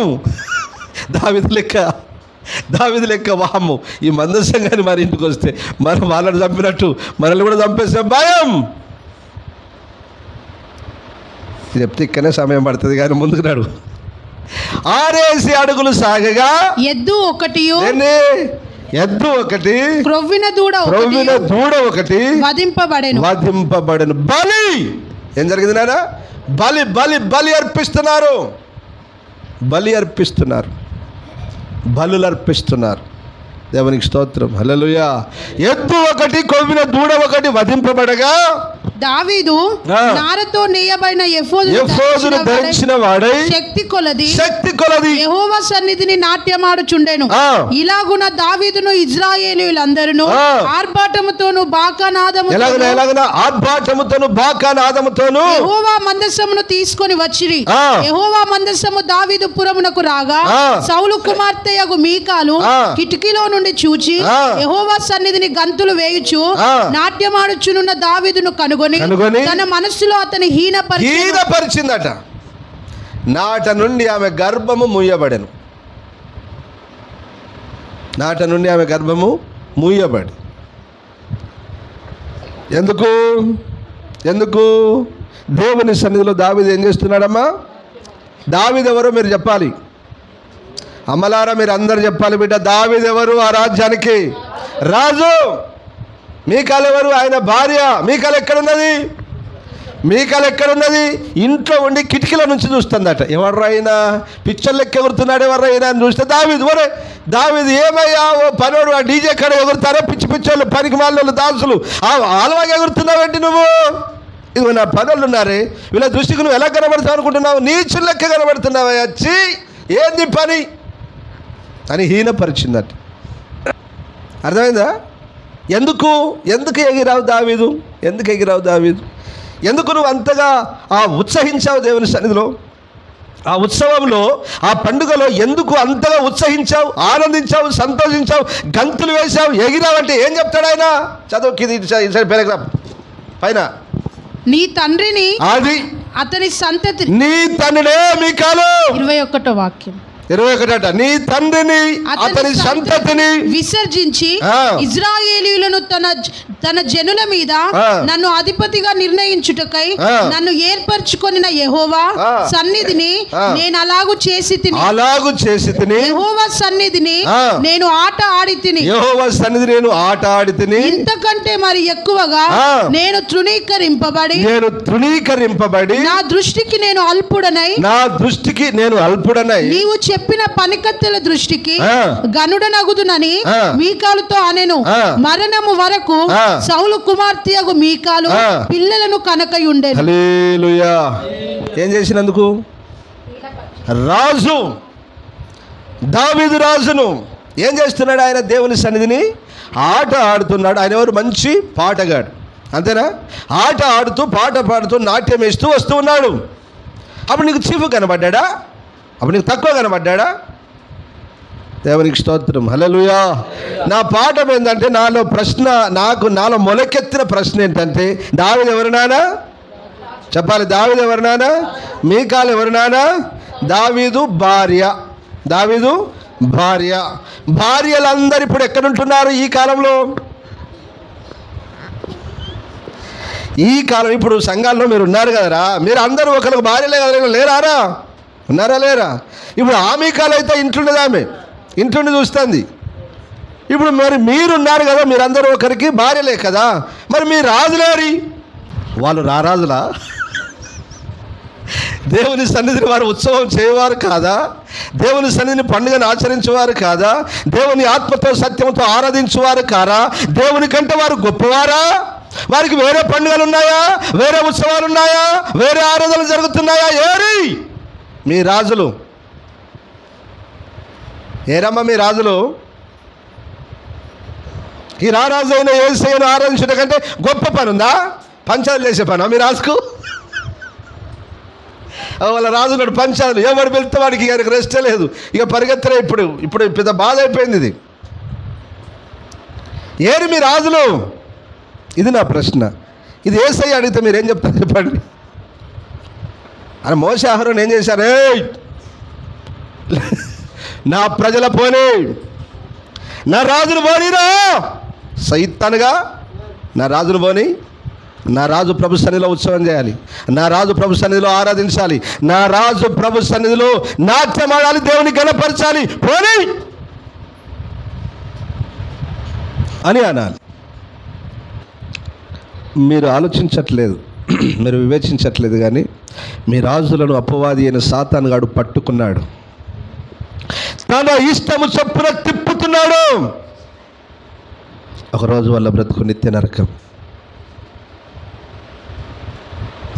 దావీదు లెక్క వాము ఈ మందసం కానీ మరి ఇంటికి వస్తే మనం వాళ్ళని చంపినట్టు మనల్ని కూడా చంపేస్తే భయం. చెప్తే ఇక్కడనే సమయం పడుతుంది కానీ ముందుకు నాడు 6 అడుగులు సాగగా ఎద్దు ఒకటి క్రొవ్విన దూడ ఒకటి వధింపబడెను. బలి ఏం జరిగింది నాన్న? బలి అర్పిస్తున్నారు, బలులు అర్పిస్తున్నారు. దేవునికి స్తోత్రం. హల్లెలూయా. ఎద్దు ఒకటి క్రొవ్విన దూడ ఒకటి వధింపబడగా దావీదు నారతో నేయబడిన ఎఫోదును ధరించిన వాడై శక్తి కొలది యెహోవా సన్నిధిని నాట్యమాడుచుండెను. ఇలాగున దావీదును ఇశ్రాయేలీయులందరూ ఆర్భాటముతోను బాకానాదముతోను యెహోవా మందసమును తీసుకొని వచ్చిరి. యెహోవా మందసము దావీదు పురమునకు రాగా సౌలు కుమార్తెయగు మీకాలు కిటికీలో నుండి చూచి యెహోవా సన్నిధిని గంతులు వేయుచు నాట్యమాడుచునున్న దావీదును కనుగొని తన మనస్సులో అతని హీనపరిచిందట. నాట నుండి ఆమె గర్భము మూయబడి ఎందుకు దేవుని సన్నిధిలో దావీదు ఏం చేస్తున్నాడమ్మా? దావీదు ఎవరో మీరు చెప్పాలి. అమ్మలారా మీరు అందరు చెప్పాలి బిడ్డ. దావీదు ఎవరు? ఆ రాజ్యానికి రాజు. మీకాలు ఎవరు? ఆయన భార్య. మీకాలు ఎక్కడున్నది? ఇంట్లో ఉండి కిటికీల నుంచి చూస్తుందట. ఎవర్రా అయినా? పిచ్చర్ లెక్క ఎగురుతున్నాడు ఎవర్రా అయినా అని చూస్తే దావీదు ఏమయ్యా ఓ పనోడు ఆ డీజే కాడ ఎగురుతారా? పిచ్చోళ్ళు పనికి మాలోళ్ళు దాసులు అలాగే ఎగురుతున్నావేంటి నువ్వు? ఇదిగో నా పనులు ఉన్నారే, వీళ్ళ దృష్టికి నువ్వు ఎలా కనబడతావు అనుకుంటున్నావు? నీచులు లెక్క కనబడుతున్నావా? వచ్చి ఏంది పని అని హీనపరిచిందట. అర్థమైందా? ఎందుకు ఎగిరావు దావీదు? ఎందుకు నువ్వు అంతగా ఉత్సహించావు దేవుని సన్నిధిలో? ఆ ఉత్సవంలో, ఆ పండుగలో ఎందుకు అంతగా ఉత్సహించావు, ఆనందించావు, సంతోషించావు, గంతులు వేశావు, ఎగిరావు అంటే ఏం చెప్తాడు ఆయన? చదువుకి పారాగ్రాఫ్ పైన నీ తండ్రిని అతని సంతతి నీ తండ్రినే మీకాలు 21వ వాక్యం 21 నీ తండ్రిని అతని సంతతిని విసర్జించి ఇశ్రాయేలీయులను తన జనుల మీద నన్ను అధిపతిగా నిర్ణయించుటకై నన్ను ఏర్పరచుకొనిన యెహోవా సన్నిధిని నేను అలాగు చేసి తిని యెహోవా సన్నిధిని నేను ఆట ఆడితిని ఇంతకంటే మరి ఎక్కువగా నేను తృణీకరింపబడి నా దృష్టికి నేను అల్పుడనై నీవు చెప్పిన పనికత్తెల దృష్టికి గనుడనగుదునని మీకాలుతో అనెను. మరణము వరకు సౌలు కుమార్తెయగు మీకాలు పిల్లలను కనకయుండెను. హల్లెలూయా. ఏం చేసినందుకు? దావీదు రాజును ఏం చేస్తున్నాడు? ఆయన దేవుని సన్నిధిని ఆట ఆడుతున్నాడు. ఆయన ఎవరు? మంచి పాటగాడు, అంతేనా? ఆట ఆడుతూ పాట పాడుతూ నాట్యం వేస్తూ వస్తూ ఉన్నాడు. అప్పుడు నీకు చీఫ్ కనబడ్డా? అప్పుడు నీకు తక్కువ కనబడ్డా? దేవునికి స్తోత్రం. హల్లెలూయా. నా పాఠం ఏంటంటే, నాలో మొలకెత్తిన ప్రశ్న ఏంటంటే, దావీదు ఎవరు నానా? చెప్పాలి. దావీదు ఎవరు నానా? మీకాలు ఎవరు నానా? దావీదు భార్య. భార్యలందరూ ఇప్పుడు ఎక్కడుంటున్నారు ఈ కాలంలో? ఇప్పుడు సంఘాల్లో మీరు ఉన్నారు కదరా, మీరు అందరూ ఒకరికి భార్యలే కదా, లేరా? ఇప్పుడు మీకాలు అయితే ఇంట్లోనేది, ఆమె ఇంట్లోనే చూస్తుంది. ఇప్పుడు మరి మీరున్నారు కదా, మీరందరూ ఒకరికి భార్యలే కదా, మరి మీ రాజులేరి? వాళ్ళు రారాజులా? దేవుని సన్నిధిని వారు ఉత్సవం చేయవారు కాదా? దేవుని సన్నిధిని పండుగను ఆచరించేవారు కాదా? దేవుని ఆత్మతో సత్యంతో ఆరాధించేవారు కారా? దేవుని కంటే వారు గొప్పవారా? వారికి వేరే పండుగలు ఉన్నాయా? వేరే ఉత్సవాలు ఉన్నాయా? వేరే ఆరాధనలు జరుగుతున్నాయా? ఏరి మీ రాజులు? ఏరమ్మ మీ రాజులు ఈ రారాజు అయిన యేసయ్యను ఆరాధించడం కంటే గొప్ప పని ఉందా? పంచాలు చేసే పనా మీ రాజుకు? వాళ్ళ రాజు నాడు పంచాలు ఎవడు వెళ్తే వాడికి ఇక రెస్టే లేదు, ఇక పరిగెత్తలే. ఇప్పుడు పెద్ద బాధ అయిపోయింది ఇది. ఏరి మీ రాజులు? ఇది నా ప్రశ్న. ఇది యేసయ్య అడిగితే మీరు ఏం చెప్తారు చెప్పండి? అని మోషే అహరోను ఏం చేశారు? నా ప్రజల పోనీ, నా రాజును పోనీరా, సైతానుగా నా రాజును పోని, నా రాజు ప్రభు సన్నిధిలో ఉత్సవం చేయాలి, నా రాజు ప్రభు సన్నిధిలో ఆరాధించాలి, నా రాజు ప్రభు సన్నిధిలో నాట్యం ఆడాలి, దేవుని గణపరచాలి, పోనీ అని అనాలి. మీరు ఆలోచించట్లేదు, మీరు వివేచించట్లేదు. కానీ మీ రాజులను అపవాది అయిన సాతానుగాడు పట్టుకున్నాడు, తన ఇష్టము చొప్పున తిప్పుతున్నాడు. ఒకరోజు వాళ్ళ బ్రతుకు నిత్య నరకం.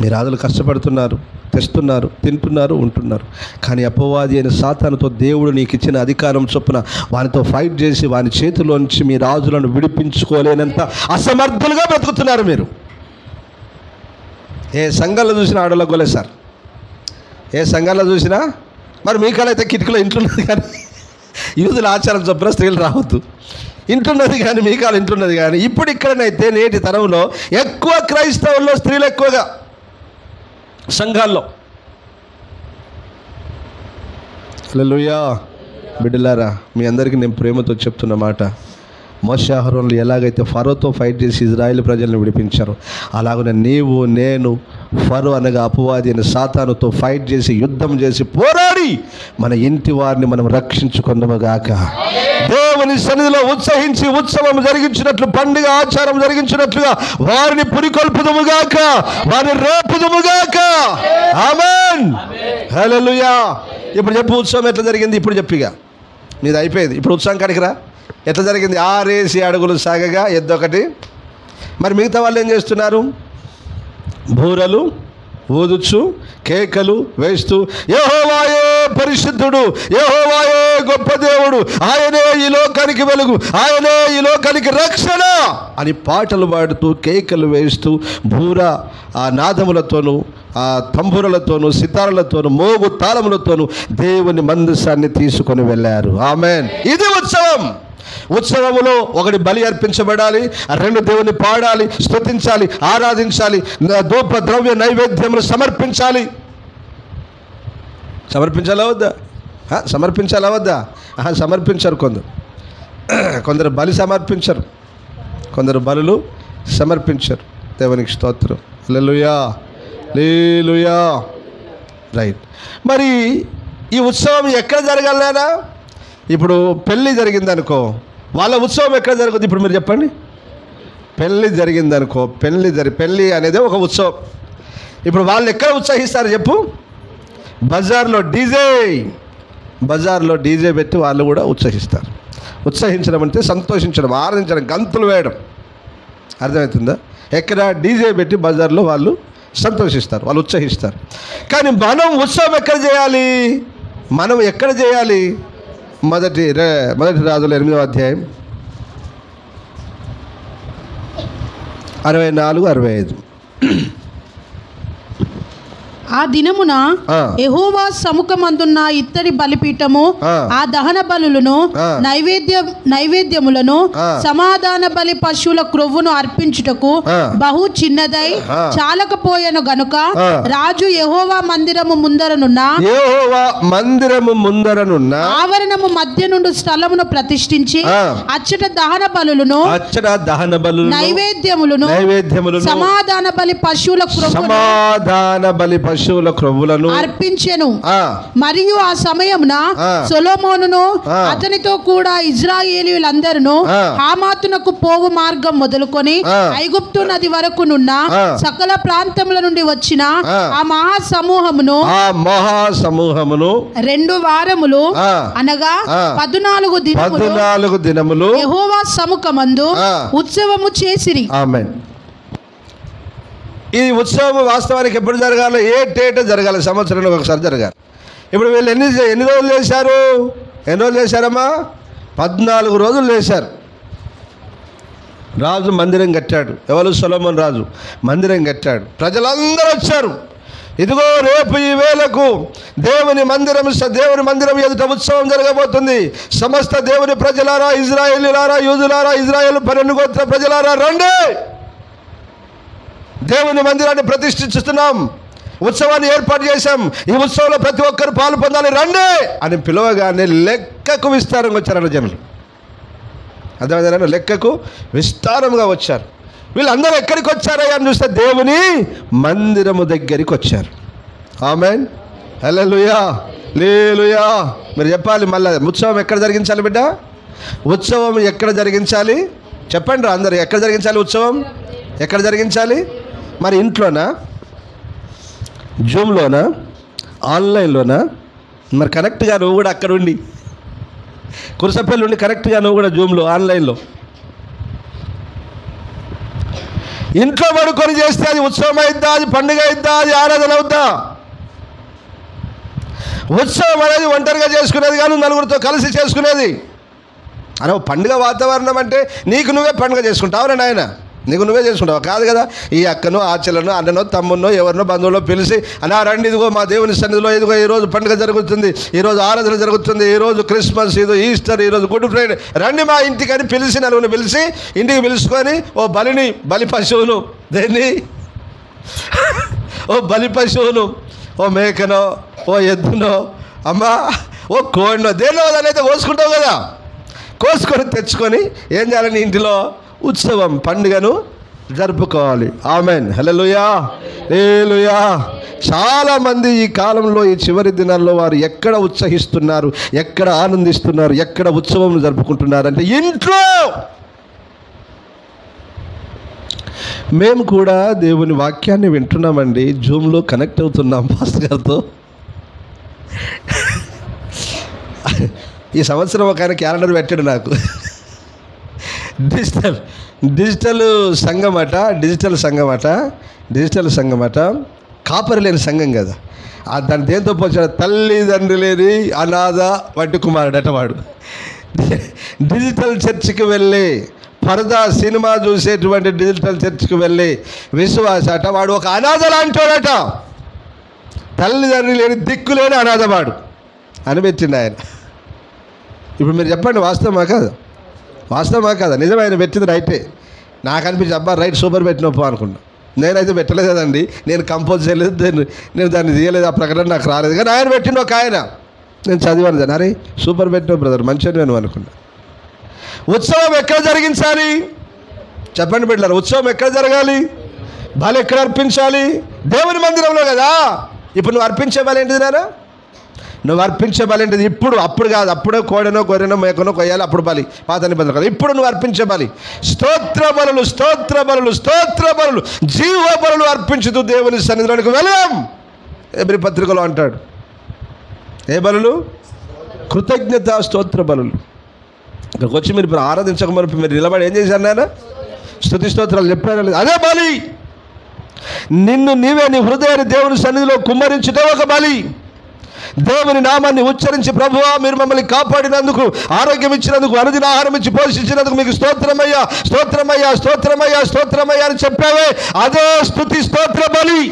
మీ రాజులు కష్టపడుతున్నారు, తెస్తున్నారు, తింటున్నారు, ఉంటున్నారు. కానీ అపవాది అయిన సాతానుతో దేవుడు నీకు ఇచ్చిన అధికారం చొప్పున వానితో ఫైట్ చేసి వాని చేతిలోంచి మీ రాజులను విడిపించుకోలేనంత అసమర్థులుగా బ్రతుకుతున్నారు మీరు. ఏ సంఘాల్లో చూసినా ఆడోళ్ళ గోలే సార్, ఏ సంఘాల్లో చూసినా. మరి మీ కాలైతే కిటికీలో ఇంట్లున్నది, కానీ యూదుల ఆచారం చొప్పున స్త్రీలు రావద్దు ఇంటున్నది, కానీ మీ కాలం ఇంటున్నది. కానీ ఇప్పుడు ఇక్కడనైతే నేటి తరంలో ఎక్కువ క్రైస్తవుల్లో స్త్రీలు ఎక్కువగా సంఘాల్లో. హల్లెలూయా. బిడ్డలారా, మీ అందరికీ నేను ప్రేమతో చెప్తున్న మాట, మోషే అహరోనులు ఎలాగైతే ఫరోతో ఫైట్ చేసి ఇజ్రాయేల్ ప్రజలను విడిపించారో, అలాగనే నీవు నేను ఫరో అనగా అపవాది అయిన సాతానుతో ఫైట్ చేసి యుద్ధం చేసి పోరాడి మన ఇంటి వారిని మనం రక్షించుకుందాముగాక. దేవుని సన్నిధిలో ఉత్సహించి ఉత్సవం జరిగించినట్లు, పండుగ ఆచారం జరిగించినట్లుగా వారిని పురికొల్పుదుముగాక, వారిని రేపుదుముగాక. ఆమేన్. హల్లెలూయా. ఇప్పుడు చెప్పు, ఉత్సవం ఎట్లా జరిగింది? ఇప్పుడు చెప్పిగా నీది అయిపోయింది. ఇప్పుడు ఉత్సవం కాడికి రా. ఎట్లా జరిగింది? 6 అడుగులు సాగగా ఎద్దొకటి. మరి మిగతా వాళ్ళు ఏం చేస్తున్నారు? బూరలు ఊదుచు, కేకలు వేస్తూ, యెహోవాయే పరిశుద్ధుడు, యెహోవాయే గొప్ప దేవుడు, ఆయనే ఈ లోకానికి వెలుగు, ఆయనే ఈ లోకానికి రక్షణ అని పాటలు పాడుతూ, కేకలు వేస్తూ, బూర ఆ నాదములతోనూ, ఆ తంబురలతోనూ, సితారలతోనూ, మోగు తాళములతోనూ దేవుని మందసాన్ని తీసుకొని వెళ్ళారు. ఆమేన్. ఇది ఉత్సవం. ఉత్సవములో ఒకటి బలి అర్పించబడాలి, 2 దేవుని పాడాలి, స్తుతించాలి, ఆరాధించాలి, ధూప ద్రవ్య నైవేద్యములు సమర్పించాలి. సమర్పించాలా వద్దా? సమర్పించాలా వద్దా? సమర్పించరు. కొందరు బలి సమర్పించరు, కొందరు బలులు సమర్పించరు. దేవునికి స్తోత్రం. హల్లెలూయా, హల్లెలూయా. రైట్. మరి ఈ ఉత్సవం ఎక్కడ జరగాలనా? ఇప్పుడు పెళ్ళి జరిగిందనుకో, వాళ్ళ ఉత్సవం ఎక్కడ జరుగుతుంది? ఇప్పుడు మీరు చెప్పండి. పెళ్ళి జరిగిందనుకో, పెళ్ళి అనేది ఒక ఉత్సవం. ఇప్పుడు వాళ్ళు ఎక్కడ ఉత్సహిస్తారు చెప్పు? బజార్లో డీజే పెట్టి వాళ్ళు కూడా ఉత్సహిస్తారు. ఉత్సహించడం అంటే సంతోషించడం, ఆనందించడం, గంతులు వేయడం. అర్థమవుతుందా? ఎక్కడ డీజే పెట్టి బజార్లో వాళ్ళు సంతోషిస్తారు, వాళ్ళు ఉత్సహిస్తారు. కానీ మనం ఉత్సవం ఎక్కడ చేయాలి? మనం ఎక్కడ చేయాలి? మొదటి రాజుల 8వ అధ్యాయం 64-65. ఆ దినమున యెహోవా సముఖమందున్న ఇత్తడి బలిపీఠము, ఆ దహన బలులను, నైవేద్యములను, సమాధాన బలి పశువుల క్రొవ్వును అర్పించుటకు బహు చిన్నదై చాలకపోయెను గనుక రాజు యెహోవా మందిరము ముందరనున్న ఆవరణము మధ్య నుండి స్థలమును ప్రతిష్ఠించి అచ్చట దహన బలులను, నైవేద్యములను, సమాధాన బలి పశువుల క్రొవ్వులను అర్పించెను. మరియు ఆ సమయమున సొలొమోనును అతనితో కూడా ఇశ్రాయేలీయులందరూ హామాతునకు పోవు మార్గం మొదలుకొని ఐగుప్తు నది వరకునున్న సకల ప్రాంతముల నుండి వచ్చిన ఆ మహాసమూహమును 2 వారములు అనగా 14 దినములు యెహోవా సముఖమందు ఉత్సవము చేసిరి. ఆమేన్. ఈ ఉత్సవం వాస్తవానికి ఎప్పుడు జరగాలి? ఏటేటా జరగాలి, సంవత్సరంలో ఒకసారి జరగాలి. ఇప్పుడు వీళ్ళు ఎన్ని రోజులు చేశారు? ఎన్ని రోజులు చేశారమ్మా? 14 రోజులు చేశారు. రాజు మందిరం కట్టాడు. ఎవరు? సొలొమోను రాజు మందిరం కట్టాడు. ప్రజలందరూ వచ్చారు. ఇదిగో రేపు ఈ వేళకు దేవుని మందిరం ఎదుట ఉత్సవం జరగబోతుంది. సమస్త దేవుని ప్రజలారా, ఇజ్రాయేలీలారా, యూదులారా, ఇజ్రాయేలు 12 గోత్ర ప్రజలారా రండి, దేవుని మందిరాన్ని ప్రతిష్ఠిస్తున్నాం, ఉత్సవాన్ని ఏర్పాటు చేశాం, ఈ ఉత్సవంలో ప్రతి ఒక్కరు పాలు పొందాలి రండి అని పిలవగానే లెక్కకు విస్తారంగా వచ్చారన్న జనులు. అర్థమైందా? లెక్కకు విస్తారంగా వచ్చారు. వీళ్ళందరూ ఎక్కడికి వచ్చారయ్యా అని చూస్తే దేవుని మందిరము దగ్గరికి వచ్చారు. ఆమేన్, హల్లెలూయా, హల్లెలూయా. మీరు చెప్పాలి మళ్ళీ, ఉత్సవం ఎక్కడ జరిగించాలి బిడ్డ? ఉత్సవం ఎక్కడ జరిగించాలి చెప్పండి రా అందరు. ఎక్కడ జరిగించాలి ఉత్సవం? ఎక్కడ జరిగించాలి? మరి ఇంట్లోనా, జూమ్లోనా, ఆన్లైన్లోనా? మరి కరెక్ట్గా నువ్వు కూడా అక్కడ ఉండి, కురసపల్లి ఉండి కరెక్ట్గా నువ్వు కూడా జూమ్లో, ఆన్లైన్లో ఇంట్లో పడుకొని చేస్తే అది ఉత్సవం అయిద్దా? అది పండుగ అయిద్దా? అది ఆరాధన అవుద్దా? ఉత్సవం అనేది ఒంటరిగా చేసుకునేది కాదు, నలుగురితో కలిసి చేసుకునేది. అరే పండుగ వాతావరణం అంటే నీకు నువ్వే పండుగ చేసుకుంటావు నాయన, నీకు నువ్వే చేసుకుంటావు కాదు కదా. ఈ అక్కనో, ఆచెలను, అన్ననో, తమ్మునో, ఎవరినో బంధువులో పిలిచి అన్నా రండి, ఇదిగో మా దేవుని సన్నిధిలో ఇదిగో ఈరోజు పండుగ జరుగుతుంది, ఈరోజు ఆరాధన జరుగుతుంది, ఈరోజు క్రిస్మస్, ఇది ఈస్టర్, ఈరోజు గుడ్ ఫ్రైడే, రండి మా ఇంటికి అని పిలిచి నలుగురిని పిలిచి ఇంటికి పిలుచుకొని ఓ బలి పశువును, దేన్ని ఓ బలి పశువును, ఓ మేకనో, ఓ ఎద్దునో, అమ్మా ఓ కోడినో, దేనిలో దానైతే కోసుకుంటావు కదా, కోసుకొని తెచ్చుకొని ఏం చేయాలని ఇంటిలో ఉత్సవం, పండుగను జరుపుకోవాలి. ఆమెన్, హల్లెలూయా, హల్లెలూయా. చాలామంది ఈ కాలంలో, ఈ చివరి దినాల్లో వారు ఎక్కడ ఉత్సహిస్తున్నారు, ఎక్కడ ఆనందిస్తున్నారు, ఎక్కడ ఉత్సవం జరుపుకుంటున్నారు అంటే ఇంట్లో. మేము కూడా దేవుని వాక్యాన్ని వింటున్నామండి, జూమ్లో కనెక్ట్ అవుతున్నాం పాస్టర్ గారితో. ఈ సంవత్సరం ఒక ఆయన క్యాలెండర్ పెట్టాడు నాకు, డిజిటల్ సంఘం అట, కాపరి లేని సంఘం కదా. దాన్ని దేంతో పోల్చాడు? తల్లిదండ్రి లేని అనాథ వడ్డీ కుమారుడట వాడు. డిజిటల్ చర్చికి వెళ్ళి, పరదా సినిమా చూసేటువంటి డిజిటల్ చర్చికి వెళ్ళి విశ్వాసట వాడు ఒక అనాథ లాంటివాడట, తల్లిదండ్రి లేని దిక్కు లేని అనాథవాడు అని పెట్టిండు ఆయన. ఇప్పుడు మీరు చెప్పండి, వాస్తవమా కాదా? నిజమే, ఆయన పెట్టింది రైటే. నాకు అనిపించి అబ్బా రైట్, సూపర్ పెట్టినప్పు అనుకున్నా. నేనైతే పెట్టలేదు కదండి, నేను కంపోజ్ చేయలేదు, నేను దాన్ని తీయలేదు, ఆ ప్రకటన నాకు రాలేదు. కానీ ఆయన పెట్టిండు ఒక ఆయన, నేను చదివాను దాన్ని, అరే సూపర్ పెట్టినావు బ్రదర్, మంచిగా నేను అనుకున్నా. ఉత్సవం ఎక్కడ జరిగించాలి చెప్పండి బిడ్డలారా? ఉత్సవం ఎక్కడ జరగాలి? బలి ఎక్కడ అర్పించాలి? దేవుని మందిరంలో కదా. ఇప్పుడు నువ్వు అర్పించే బలి ఏంటిది నాన్న? నువ్వు అర్పించే బలి ఏంటిది? అప్పుడు కాదు, అప్పుడే కోడెనో, గొర్రెనో, మేకనో కొయ్యాలి, అప్పుడు బలి, పాత నిబంధన కదా. ఇప్పుడు నువ్వు అర్పించే బలి స్తోత్ర బలులు, జీవ బలులు అర్పించుతూ దేవుని సన్నిధిలోనికి వెళ్ళాం. ఎబ్రీ పత్రికలో అంటాడు, ఏ బలులు? కృతజ్ఞత స్తోత్ర బలులు. ఇక్కడికి వచ్చి మీరు ఆరాధించక మీరు నిలబడి ఏం చేశారు నాయన? స్తుతి స్తోత్రాలు చెప్పారు. అదే బలి. నిన్ను నీవే, నీ హృదయాన్ని దేవుని సన్నిధిలో కుమ్మరించుటే ఒక బలి. దేవుని నామాన్ని ఉచ్చరించి, ప్రభువా మీరు మమ్మల్ని కాపాడినందుకు, ఆరోగ్యం ఇచ్చినందుకు, అనుదిన ఆహారం ఇచ్చి పోషించినందుకు మీకు స్తోత్రమయ్యా, స్తోత్రమయ్యా, స్తోత్రమయ్యా, స్తోత్రమయ్యా అని చెప్పావే, అదే స్తుతి స్తోత్ర బలి,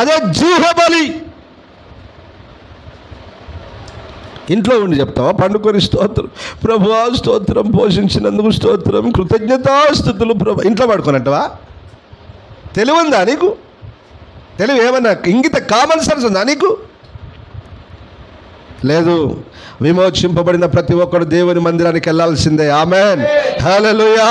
అదే జీవ బలి. ఇంట్లో ఉండి చెప్తావా? పండుకొని స్తోత్రం ప్రభువా, స్తోత్రం, పోషించినందుకు స్తోత్రం, కృతజ్ఞతాస్తుతులు ప్రభు. ఇంట్లో పడుకోనంటవా? తెలివి ఉందా నీకు? తెలివి ఏమన్నా ఇంగిత కామన్ సెన్స్ ఉందా నీకు? లేదు. విమోచింపబడిన ప్రతి ఒక్కడు దేవుని మందిరానికి వెళ్ళాల్సిందే. ఆమెన్, హల్లెలూయా.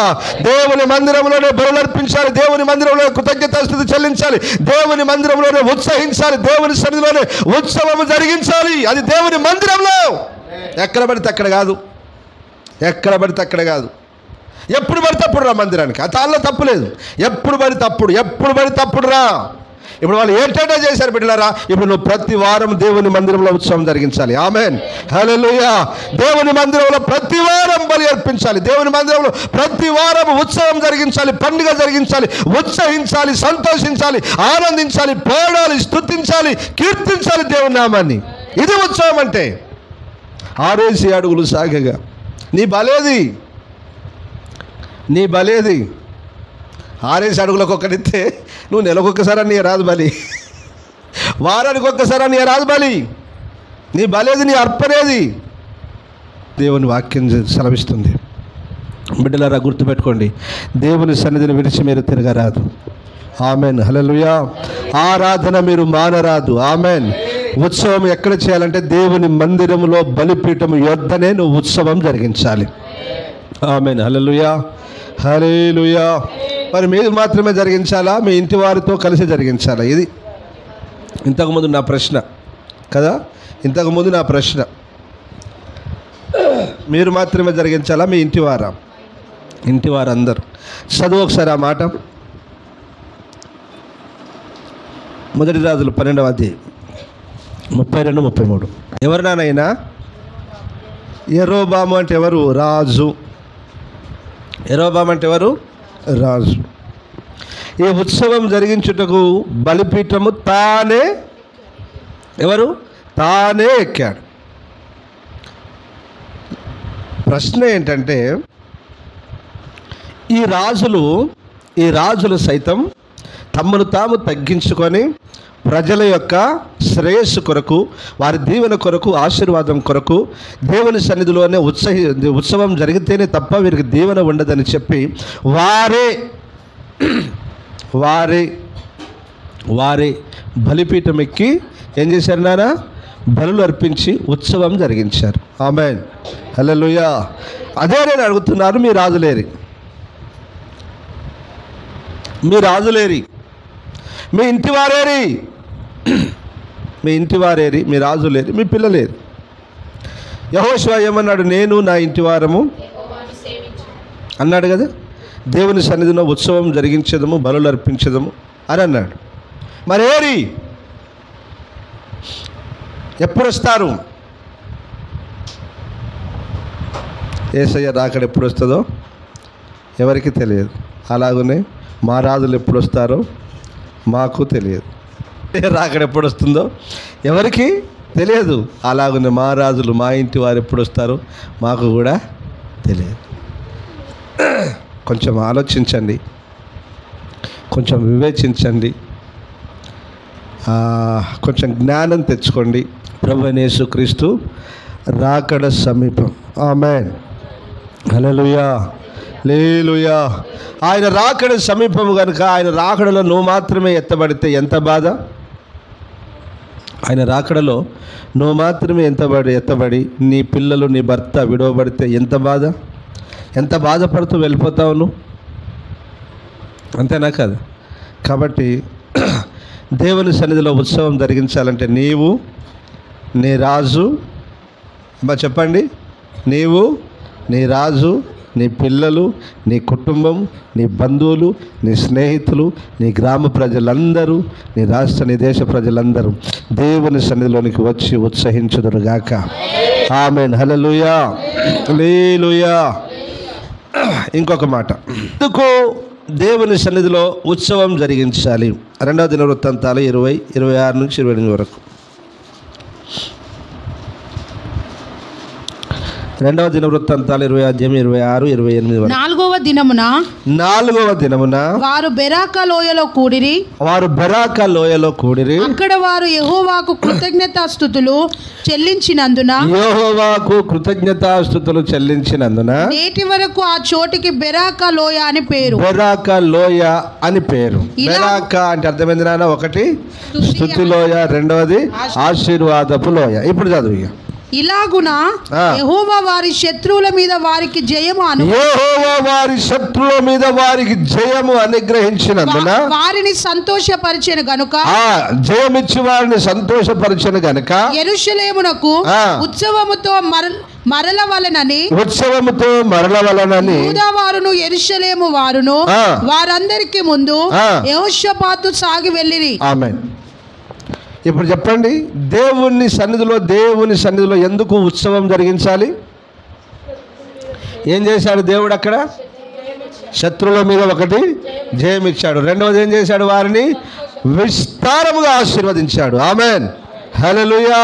దేవుని మందిరంలోనే బలులు అర్పించాలి, దేవుని మందిరంలో కృతజ్ఞతాస్తుతి చెల్లించాలి, దేవుని మందిరంలోనే ఉత్సహించాలి, దేవుని సన్నిధిలోనే ఉత్సవము జరిగించాలి. అది దేవుని మందిరంలో, ఎక్కడ పడితే అక్కడ కాదు, ఎక్కడ పడితే అక్కడ కాదు. ఎప్పుడు పడితే అప్పుడు రా మందిరానికి, ఆ తాళ్ళలో తప్పు లేదు. ఎప్పుడు పడితే అప్పుడు రా. ఇప్పుడు వాళ్ళు ఏటేటా చేశారు బిడ్డలారా. ఇప్పుడు నువ్వు ప్రతి వారం దేవుని మందిరంలో ఉత్సవం జరిగించాలి. ఆమేన్, హల్లెలూయా. దేవుని మందిరంలో ప్రతి వారం బలి అర్పించాలి. దేవుని మందిరంలో ప్రతి వారం ఉత్సవం జరిగించాలి, పండుగ జరిగించాలి, ఉత్సహించాలి, సంతోషించాలి, ఆనందించాలి, పాడాలి, స్తుతించాలి, కీర్తించాలి దేవుని నామాన్ని. ఇది ఉత్సవం అంటే. 6 అడుగులు సాగగా నీ బలేది, నీ బలేది. 6 అడుగులకు ఒక్కడితే నువ్వు నెలకొక్కసారి నీ రాదు బలి, వారానికి ఒక్కసారి నీ రాదు బలి. నీ బలేది, నీ అర్పణేది. దేవుని వాక్యం సెలవిస్తుంది. బిడ్డలారా గుర్తుపెట్టుకోండి, దేవుని సన్నిధిని విడిచి మీరు తిరగరాదు. ఆమెన్, హల్లెలూయా. ఆరాధన మీరు మానరాదు. ఆమెన్. ఉత్సవం ఎక్కడ చేయాలంటే దేవుని మందిరంలో బలిపీఠం యొద్దనే నువ్వు ఉత్సవం జరిగించాలి. ఆమెన్, హల్లెలూయా, హల్లెలూయా. మరి మీరు మాత్రమే జరిగించాలా, మీ ఇంటి వారితో కలిసి జరిగించాలా? ఇది ఇంతకుముందు నా ప్రశ్న కదా, ఇంతకుముందు నా ప్రశ్న. మీరు మాత్రమే జరిగించాలా, మీ ఇంటి వారా? ఇంటి వారందరూ. చదువు ఒకసారి ఆ మాట. 1 రాజులు 12వ అధ్యాయం 32, 33. ఎవరు నానైనా? యెరోబాము అంటే ఎవరు? రాజు. యెరోబాము అంటే ఎవరు? రాజు. ఈ ఉత్సవం జరిగించుటకు బలిపీఠము తానే, ఎవరు? తానే ఎక్కాడు. ప్రశ్న ఏంటంటే, ఈ రాజులు సైతం తమను తాము తగ్గించుకొని ప్రజల యొక్క శ్రేయస్సు కొరకు, వారి దీవెన కొరకు, ఆశీర్వాదం కొరకు దేవుని సన్నిధిలోనే ఉత్సవం జరిగితేనే తప్ప వీరికి దీవెన ఉండదని చెప్పి వారే బలిపీఠం ఎక్కి ఏం చేశారు నాన్న? బలులు అర్పించి ఉత్సవం జరిగించారు. ఆమేన్, హల్లెలూయా. అదే నేను అడుగుతున్నాను, మీ రాజులేరి, మీ రాజులేరి, మీ ఇంటి వారేరి, మీ ఇంటి వారేరి, మీ రాజులేరి, మీ పిల్లలేరి. యెహోషువ ఏమన్నాడు? నేను నా ఇంటి వారము అన్నాడు కదా. దేవుని సన్నిధిలో ఉత్సవం జరిగించదము, బలులు అర్పించదము అని అన్నాడు. మరి ఏరి? ఎప్పుడు వస్తారు? యేసయ్య రాకడ ఎప్పుడు వస్తుందో ఎవరికి తెలియదు. అలాగనే మా రాజులు ఎప్పుడు వస్తారో మాకు తెలియదు. రాకడ ఎప్పుడు వస్తుందో ఎవరికి తెలియదు. అలాగనే మా రాజులు, మా ఇంటి వారు ఎప్పుడు వస్తారో మాకు కూడా తెలియదు. కొంచెం ఆలోచించండి, కొంచెం వివేచించండి, కొంచెం జ్ఞానం తెచ్చుకోండి. ప్రభువైన యేసుక్రీస్తు రాకడ సమీపం. ఆమేన్, హల్లెలూయా, హల్లెలూయా. ఆయన రాకడ సమీపం కనుక ఆయన రాకడలో నువ్వు మాత్రమే ఎత్తబడితే ఎంత బాధ. ఆయన రాకడలో నువ్వు మాత్రమే ఎత్తబడి నీ పిల్లలు, నీ భర్త విడవబడితే ఎంత బాధ, ఎంత బాధపడుతూ వెళ్ళిపోతావు నువ్వు. అంతేనా కదా? కాబట్టి దేవుని సన్నిధిలో ఉత్సవం జరిగించాలంటే నీవు, నీ రాజు, చెప్పండి, నీవు, నీ రాజు, నీ పిల్లలు, నీ కుటుంబం, నీ బంధువులు, నీ స్నేహితులు, నీ గ్రామ ప్రజలందరూ, నీ రాష్ట్ర, నీ దేశ ప్రజలందరూ దేవుని సన్నిధిలోనికి వచ్చి ఉత్సహించుదురుగాక. ఆమేన్, హల్లెలూయా, హల్లెలూయా. ఇంకొక మాట, ఎందుకు దేవుని సన్నిధిలో ఉత్సవం జరిగించాలి? 2వ దినవృత్తాంతాలు 20, 26 నుంచి 28 వరకు. 2వ దినవృత్తాంతాలు 20 అధ్యాయం 26, 28 వరకు. 4వ దినమున వారు బెరాకా లోయలో కూడిరి. అక్కడ వారు యెహోవాకు కృతజ్ఞతాస్తుతులు చెల్లించినందున నేటి వరకు ఆ చోటికి బెరాకా లోయ అని పేరు. బెరాకా లోయ అని పేరు. బెరాకా అంటే అర్థమైంది నాన్న? ఒకటి స్తుతి లోయ, రెండవది ఆశీర్వాదపు లోయ. ఇప్పుడు చదువు. ఇలాగున యెహోవా వారి శత్రువుల మీద వారికి జయము అనుగ్రహించినందున వారిని సంతోషపరిచెను గనుక, జయమిచ్చి వారిని సంతోషపరిచెను గనుక యెరూషలేమునకు ఉత్సవముతో మరలవలనని ఉత్సవముతో మరలవలనని యూదా వారును యెరూషలేము వారును వారందరికి ముందు యెహోషాపాతు సాగి వెళ్ళిరి. ఆమేన్. ఇప్పుడు చెప్పండి, దేవుని సన్నిధిలో ఎందుకు ఉత్సవం జరిగించాలి? ఏం చేశాడు దేవుడు అక్కడ? శత్రువుల మీద ఒకటి జయం ఇచ్చాడు. రెండవది ఏం చేశాడు? వారిని విస్తారముగా ఆశీర్వదించాడు. ఆమేన్, హల్లెలూయా.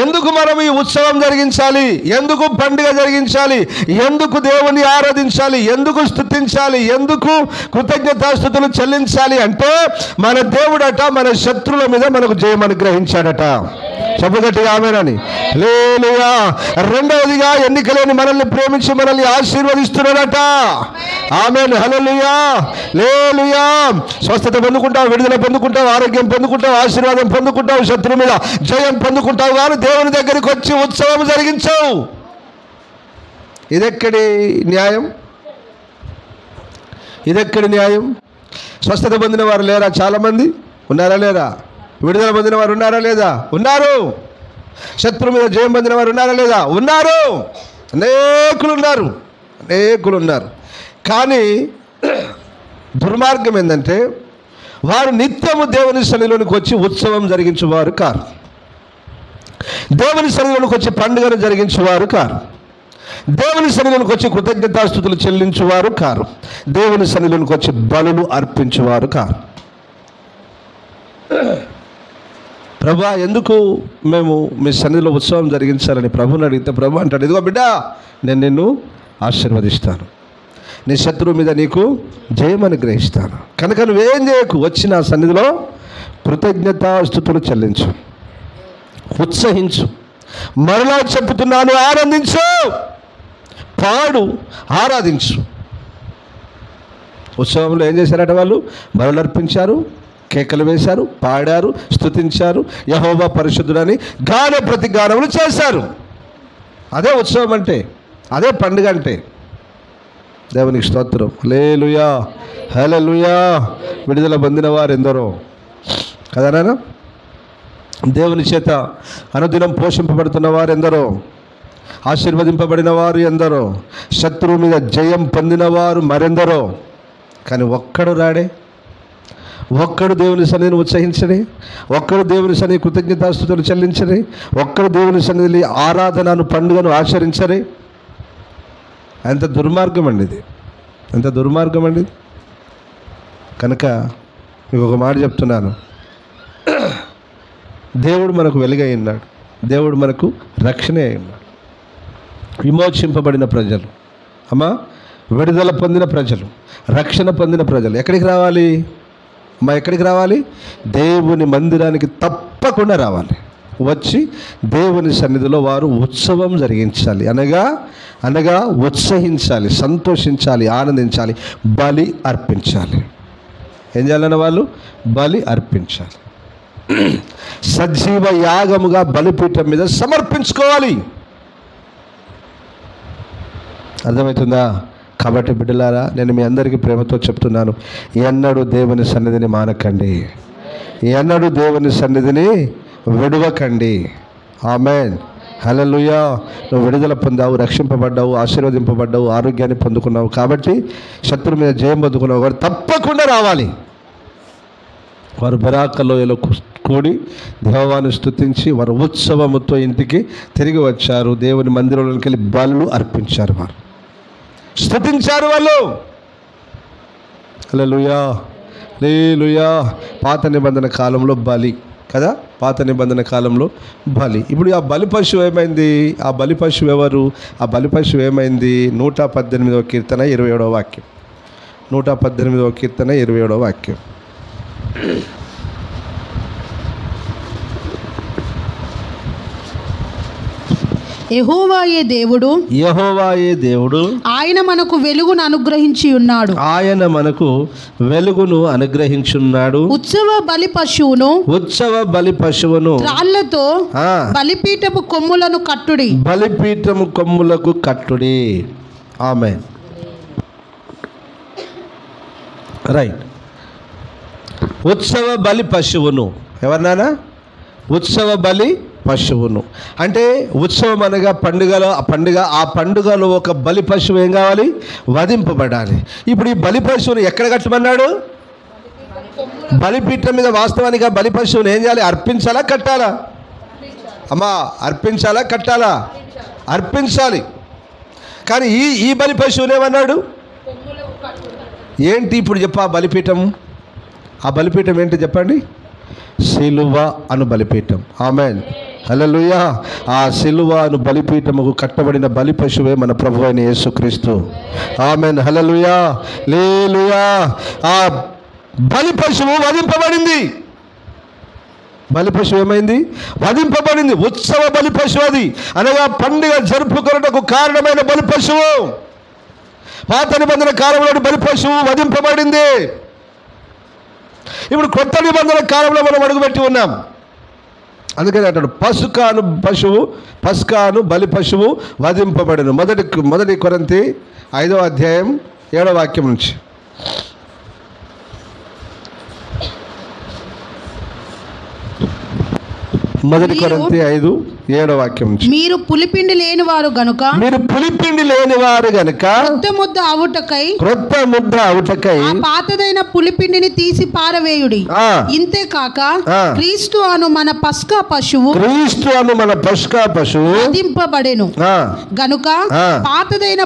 ఎందుకు మనం ఈ ఉత్సవం జరిగించాలి? ఎందుకు పండుగ జరిగించాలి? ఎందుకు దేవుని ఆరాధించాలి? ఎందుకు స్తుతించాలి? ఎందుకు కృతజ్ఞతాస్తుతులు చెల్లించాలి అంటే మన దేవుడట మన శత్రువుల మీద మనకు జయం అనుగ్రహించాడట. చెప్పగట్టిగా ఆమేనని. హల్లెలూయా. రెండవదిగా ఎన్నికలేని మనల్ని ప్రేమించి మనల్ని ఆశీర్వదిస్తున్నాడట. ఆమేన్, హల్లెలూయా, హల్లెలూయా. స్వస్థత పొందుకుంటావు, విడుదల పొందుకుంటావు, ఆరోగ్యం పొందుకుంటావు, ఆశీర్వాదం పొందుకుంటావు, శత్రువు మీద జయం పొందుకుంటావు. కానీ దేవుని దగ్గరికి వచ్చి ఉత్సవం జరిగించావు. ఇదెక్కడి న్యాయం? ఇదెక్కడి న్యాయం? స్వస్థత పొందిన వారు లేరా? చాలామంది ఉన్నారా లేరా? విడుదల పొందిన వారు ఉన్నారా లేదా? ఉన్నారు. శత్రువు మీద జయం పొందిన వారు ఉన్నారా లేదా? ఉన్నారు. అనేకులు ఉన్నారు. కానీ దుర్మార్గం ఏంటంటే వారు నిత్యము దేవుని సన్నిధిలోనికి వచ్చి ఉత్సవం జరిగించేవారు కారు. దేవుని సన్నిధిలోనికి వచ్చి పండుగను జరిగించేవారు కారు. దేవుని సన్నిధిలోనికి వచ్చి కృతజ్ఞతాస్తుతులు చెల్లించేవారు కారు. దేవుని సన్నిధిలోనికి వచ్చి బలులు అర్పించేవారు కారు. ప్రభా, ఎందుకు మేము మీ సన్నిధిలో ఉత్సవం జరిగించాలని ప్రభుని అడిగితే ప్రభు అంటాడు, ఇదిగో బిడ్డ, నేను నిన్ను ఆశీర్వదిస్తాను, నీ శత్రువు మీద నీకు జయం అనుగ్రహిస్తాను. కనుక నువ్వేం చేయకు, వచ్చి నా సన్నిధిలో కృతజ్ఞతాస్తుతులు చెల్లించు, ఉత్సహించు. మరలా చెప్పుతున్నాను, ఆనందించు, పాడు, ఆరాధించు. ఉత్సవంలో ఏం చేశారట? వాళ్ళు బలులు అర్పించారు, కేకలు వేశారు, పాడారు, స్తుతించారు, యెహోవా పరిశుద్ధుడని గాన ప్రతిగానములు చేశారు. అదే ఉత్సవం అంటే, అదే పండుగ అంటే. దేవునికి స్తోత్రం, హల్లెలూయా, హల్లెలూయా. విడుదల పొందిన వారు ఎందరో కదా నాన్న? దేవుని చేత అనుదినం పోషింపబడుతున్న వారు ఎందరో, ఆశీర్వదింపబడిన వారు ఎందరో, శత్రువు మీద జయం పొందిన వారు మరెందరో. కానీ ఒక్కడు రాడే, ఒక్కడు దేవుని సన్నిధిని ఉత్సహించడే, ఒక్కడు దేవుని సన్నిధి కృతజ్ఞతాస్తుతులు చెల్లించడే, ఒక్కడు దేవుని సన్నిధిని ఆరాధనను పండుగను ఆచరించరే. ఎంత దుర్మార్గం అండి ఇది, ఎంత దుర్మార్గం అండి. కనుక మీకు ఒక మాట చెప్తున్నాను, దేవుడు మనకు వెలుగై ఉన్నాడు, దేవుడు మనకు రక్షణ అయి ఉన్నాడు. విమోచింపబడిన ప్రజలు, అమ్మా, విడుదల పొందిన ప్రజలు, రక్షణ పొందిన ప్రజలు ఎక్కడికి రావాలి? ఎక్కడికి రావాలి? దేవుని మందిరానికి తప్పకుండా రావాలి. వచ్చి దేవుని సన్నిధిలో వారు ఉత్సవం జరిగించాలి, అనగా ఉత్సహించాలి, సంతోషించాలి, ఆనందించాలి, బలి అర్పించాలి. ఏం చేయాలన్న వాళ్ళు? బలి అర్పించాలి. సజీవ యాగముగా బలిపీఠం మీద సమర్పించుకోవాలి. అర్థమవుతుందా? కాబట్టి బిడ్డలారా, నేను మీ అందరికీ ప్రేమతో చెప్తున్నాను, ఎన్నడూ దేవుని సన్నిధిని మానకండి, ఎన్నడూ దేవుని సన్నిధిని విడవకండి. ఆమేన్, హల్లెలూయా. నువ్వు విడుదల పొందావు, రక్షింపబడ్డావు, ఆశీర్వదింపబడ్డావు, ఆరోగ్యాన్ని పొందుకున్నావు. కాబట్టి శత్రువు మీద జయం పొందుకున్నావు. వారు తప్పకుండా రావాలి. వారు బెరాకలోయలో కూడి దేవాన్ని స్తుతించి వారు ఉత్సవముతో ఇంటికి తిరిగి వచ్చారు. దేవుని మందిరంలోకి వెళ్ళి బలులు అర్పించారు, వారు స్తుతించారు వాళ్ళు. హల్లెలూయా, హల్లెలూయా. పాత నిబంధన కాలంలో బలి కదా, పాత నిబంధన కాలంలో బలి. ఇప్పుడు ఆ బలి పశువు ఏమైంది? ఆ బలి పశువు ఎవరు? ఆ బలి పశువు ఏమైంది? 118వ కీర్తన 27వ వాక్యం. 118వ కీర్తన 27వ వాక్యం. యెహోవాయే దేవుడు, యెహోవాయే దేవుడు, ఆయన మనకు వెలుగును అనుగ్రహించి ఉన్నాడు, ఆయన మనకు వెలుగును అనుగ్రహించున్నాడు. ఉత్సవ బలి పశువును రాళ్లతో బలిపీఠపు కొమ్ములను కట్టుడి, బలిపీఠము కొమ్ములకు కట్టుడి. ఆమేన్, రైట్. ఉత్సవ బలి పశువును ఎవరినానా? ఉత్సవ బలి పశువును. అంటే ఉత్సవం అనగా ఆ పండుగలో ఒక బలి పశువు ఏం కావాలి? వధింపబడాలి. ఇప్పుడు ఈ బలి పశువును ఎక్కడ కట్టమన్నాడు? బలిపీఠం మీద. వాస్తవానికి బలి పశువుని ఏం చేయాలి? అర్పించాలా కట్టాలా? అమ్మా, అర్పించాలా కట్టాలా? అర్పించాలి. కానీ ఈ బలి పశువుని ఏమన్నాడు? ఏంటి ఇప్పుడు చెప్పు ఆ బలిపీఠం? ఆ బలిపీఠం ఏంటి చెప్పండి? సిలువ అను బలిపీఠం. ఆమేన్, హల్లెలూయా. ఆ సిలువ అను బలిపీఠముకు కట్టబడిన బలి పశువే మన ప్రభువు అయిన యేసుక్రీస్తు. ఆమేన్, హల్లెలూయా, హల్లెలూయా. ఆ బలి పశువు వధింపబడింది. బలి పశువు ఏమైంది? వధింపబడింది. ఉత్సవ బలి పశువు అది, అనగా పండుగ జరుపుకొనుటకు కారణమైన బలి పశువు. పాత నిబంధన కాలంలోని బలి పశువు వధింపబడింది. ఇప్పుడు కొత్త నిబంధన కాలంలో మనం అడుగుపెట్టి ఉన్నాం. అందుకని అంటాడు పస్కాను బలి పశువు వధింపబడను. మొదటి కొరింథీ 5వ అధ్యాయం 7వ వాక్యం నుంచి. మొదటి కొరింథీ 5:7 వాక్యం నుంచి. మీరు పులిపిండి లేని వారు గనుక క్రొత్త ముద్ద అవుటకై ఆ పాతదైన పులిపిండిని తీసి పారవేయుడి. ఇంతే కాక క్రీస్తు అను మన పస్కా పశువు వధింపబడెను గనుక పాతదైన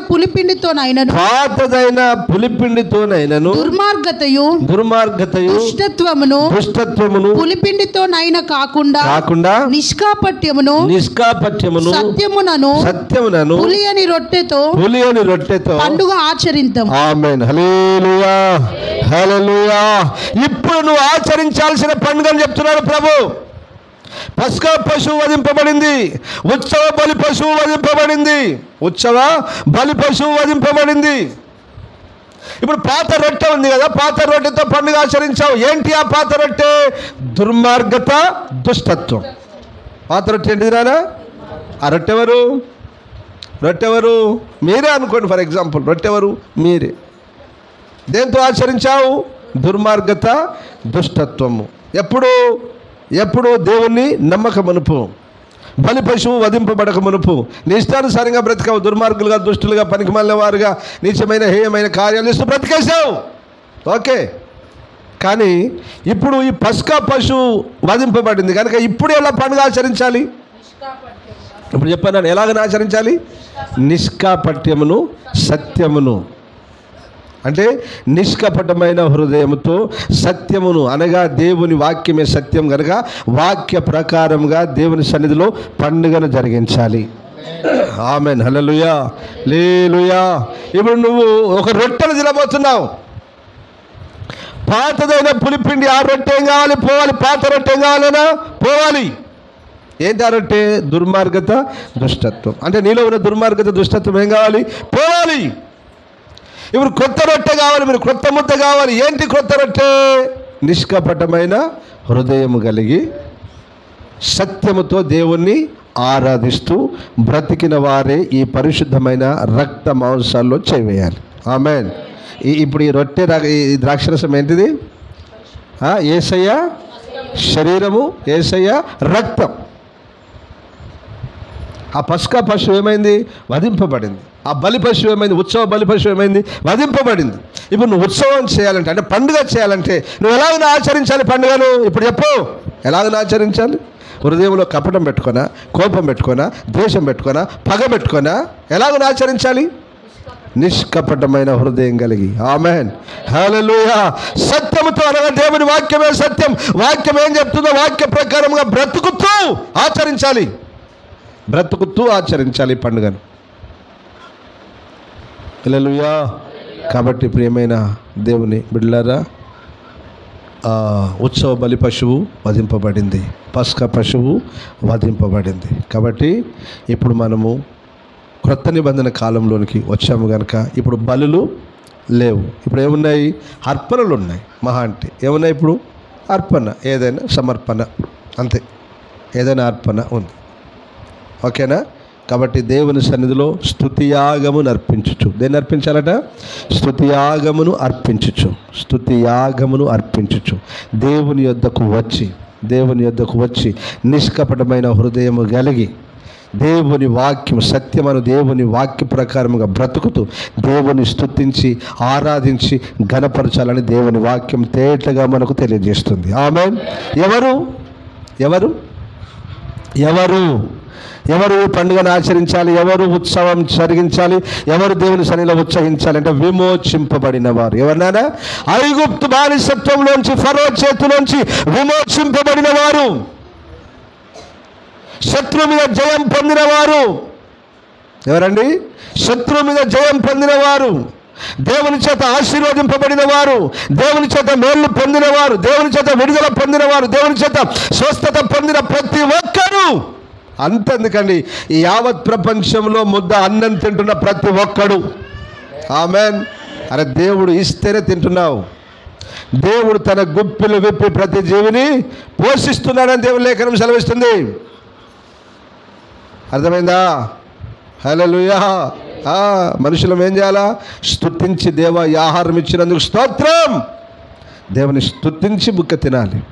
పులిపిండితోనైనను దుర్మార్గతయు దుష్టత్వమును పులిపిండితోనైన కాకుండా నిష్కాపట్యమును సత్యమునను పులియని రొట్టెతో పండుగ ఆచరింతుము. ఆమేన్, హల్లెలూయా, హల్లెలూయా. ఇప్పుడు నువ్వు ఆచరించాల్సిన పండుగను చెప్తున్నాడు ప్రభు. పస్కా పశువు వధింపబడింది. ఉత్సవ బలి పశువు వధింపబడింది. ఇప్పుడు పాత రొట్టె ఉంది కదా, పాత రొట్టెతో పండుగ ఆచరించావు. ఏంటి ఆ పాత రొట్టె? దుర్మార్గత, దుష్టత్వం. పాత రొట్టె ఏంటిది నాన్న? ఆ రొట్టెవరు? మీరే అనుకోండి. ఫర్ ఎగ్జాంపుల్, రొట్టెవరు? మీరే. దేంతో ఆచరించావు? దుర్మార్గత, దుష్టత్వము. ఎప్పుడు దేవుణ్ణి నమ్మక మునుపు, బలి పశువు వధింపబడక మునుపు నీ ఇష్టానుసారంగా బ్రతికావు. దుర్మార్గులుగా, దుష్టులుగా, పనికిమాలిన వారుగా, నీచమైన హేయమైన కార్యాలు చేస్తూ బ్రతికేసావు. ఓకే. కానీ ఇప్పుడు ఈ పస్కా పశువు వధింపబడింది కనుక ఇప్పుడు ఎలా పండుగ ఆచరించాలి? ఇప్పుడు చెప్పాను, ఎలాగని ఆచరించాలి? నిష్కాపట్యమును, సత్యమును. అంటే నిష్కపటమైన హృదయముతో సత్యమును, అనగా దేవుని వాక్యమే సత్యం కనుక వాక్య ప్రకారంగా దేవుని సన్నిధిలో పండుగను జరిగించాలి. ఆమేన్, హల్లెలూయా, హల్లెలూయా. ఇప్పుడు నువ్వు ఒక రొట్టెను తినబోతున్నావు. పాతదైన పులిపిండి, ఆ రొట్టె ఏం కావాలి? పోవాలి. పాత రొట్టె ఏం కావాలన్నా? పోవాలి. ఏంటి ఆ రొట్టె? దుర్మార్గత, దుష్టత్వం. అంటే నీలో ఉన్న దుర్మార్గత, దుష్టత్వం ఏం కావాలి? పోవాలి. ఇప్పుడు కొత్త రొట్టె కావాలి, మీరు కొత్త ముద్ద కావాలి. ఏంటి కొత్త రొట్టె? నిష్కపటమైన హృదయము కలిగి సత్యముతో దేవుణ్ణి ఆరాధిస్తూ బ్రతికిన వారే ఈ పరిశుద్ధమైన రక్త మాంసాల్లో చేవేయాలి. ఆమేన్. ఇప్పుడు ఈ రొట్టె, ఈ ద్రాక్షరసం ఏంటిది? యేసయ్య శరీరము, యేసయ్య రక్తం. ఆ పస్కా పశువు ఏమైంది? వధింపబడింది. ఆ బలి పశువు ఏమైంది? ఉత్సవ బలి పశువు ఏమైంది? వధింపబడింది. ఇప్పుడు నువ్వు ఉత్సవం చేయాలంటే, అంటే పండుగ చేయాలంటే నువ్వు ఎలాగైనా ఆచరించాలి పండుగను. ఇప్పుడు చెప్పు, ఎలాగైనా ఆచరించాలి? హృదయంలో కపటం పెట్టుకోనా, కోపం పెట్టుకోనా, ద్వేషం పెట్టుకోనా, పగ పెట్టుకోనా? ఎలాగైనా ఆచరించాలి? నిష్కపటమైన హృదయం కలిగి. ఆమేన్, హల్లెలూయా. సత్యముతో, అనగా దేవుని వాక్యమే సత్యం. వాక్యం ఏం చెప్తుందో వాక్య ప్రకారంగా బ్రతుకుతూ ఆచరించాలి. పండుగను. హల్లెలూయా. కాబట్టి ప్రియమైన దేవుని బిడ్డలారా, ఉత్సవ బలి పశువు వధింపబడింది, పస్కా పశువు వధింపబడింది. కాబట్టి ఇప్పుడు మనము క్రొత్త నిబంధన కాలంలోనికి వచ్చాము కనుక ఇప్పుడు బలులు లేవు. ఇప్పుడు ఏమున్నాయి? అర్పణలు ఉన్నాయి. మహా అంటే ఏమున్నాయి? ఇప్పుడు అర్పణ, ఏదైనా సమర్పణ, అంతే. ఏదైనా అర్పణ ఉంది. ఓకేనా? కాబట్టి దేవుని సన్నిధిలో స్తుతియాగమును అర్పించుచు. దేన్ని అర్పించాలట? స్తుతియాగమును అర్పించుచు దేవుని యొద్దకు వచ్చి దేవుని యొద్దకు వచ్చి నిష్కపటమైన హృదయము కలిగి దేవుని వాక్యం సత్యమను దేవుని వాక్య ప్రకారముగా బ్రతుకుతూ దేవుని స్తుతించి ఆరాధించి ఘనపరచాలని దేవుని వాక్యం తేటగా మనకు తెలియజేస్తుంది. ఆమేన్. ఎవరు ఎవరు ఎవరు ఎవరు ఈ పండుగను ఆచరించాలి? ఎవరు ఉత్సవం జరిగించాలి? ఎవరు దేవుని సన్నిధిలో ఉత్సహించాలి అంటే విమోచింపబడిన వారు. ఎవరినైనా ఐగుప్తు బానిసత్వంలోంచి ఫరో చేతిలోంచి విమోచింపబడిన వారు, శత్రువు మీద జయం పొందినవారు. ఎవరండి? శత్రువు మీద జయం పొందినవారు, దేవుని చేత ఆశీర్వదింపబడిన వారు, దేవుని చేత మేళ్ళు పొందినవారు, దేవుని చేత విడుదల పొందినవారు, దేవుని చేత స్వస్థత పొందిన ప్రతి ఒక్కరు. అంతెందుకండి, ఈ యావత్ ప్రపంచంలో ముద్ద అన్నం తింటున్న ప్రతి ఒక్కడు. ఆమెన్. అరే దేవుడు ఇస్తేనే తింటున్నావు. దేవుడు తన గుప్పిలు విప్పి ప్రతి జీవిని పోషిస్తున్నాడని దేవుని లేఖనం సెలవిస్తుంది. అర్థమైందా? హల్లెలూయా. మనుషులం ఏం చేయాలా? స్తుతించి దేవా ఈ ఆహారం ఇచ్చినందుకు స్తోత్రం. దేవుని స్తుతించి బుక్క తినాలి.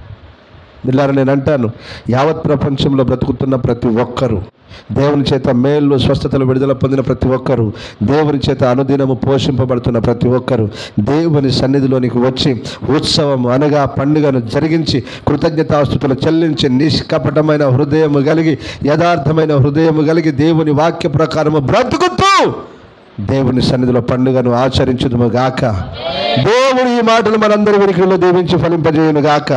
మిల్లారా నేను అంటాను, యావత్ ప్రపంచంలో బ్రతుకుతున్న ప్రతి ఒక్కరూ, దేవుని చేత మేళ్ళు స్వస్థతలు విడుదల పొందిన ప్రతి ఒక్కరూ, దేవుని చేత అనుదినము పోషింపబడుతున్న ప్రతి ఒక్కరూ దేవుని సన్నిధిలోనికి వచ్చి ఉత్సవం అనగా పండుగను జరిగించి కృతజ్ఞతాస్తుతులు చెల్లించి నిష్కపటమైన హృదయము కలిగి యథార్థమైన హృదయము కలిగి దేవుని వాక్య ప్రకారము బ్రతుకుతూ దేవుని సన్నిధిలో పండుగను ఆచరించుదుము గాక. దేవుడు ఈ మాటలు మనందరి వినికిడిలో దీవించి ఫలింపజేయును గాక.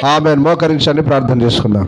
ఆమేన్. మోకరించండి, ప్రార్థన చేసుకుందాం.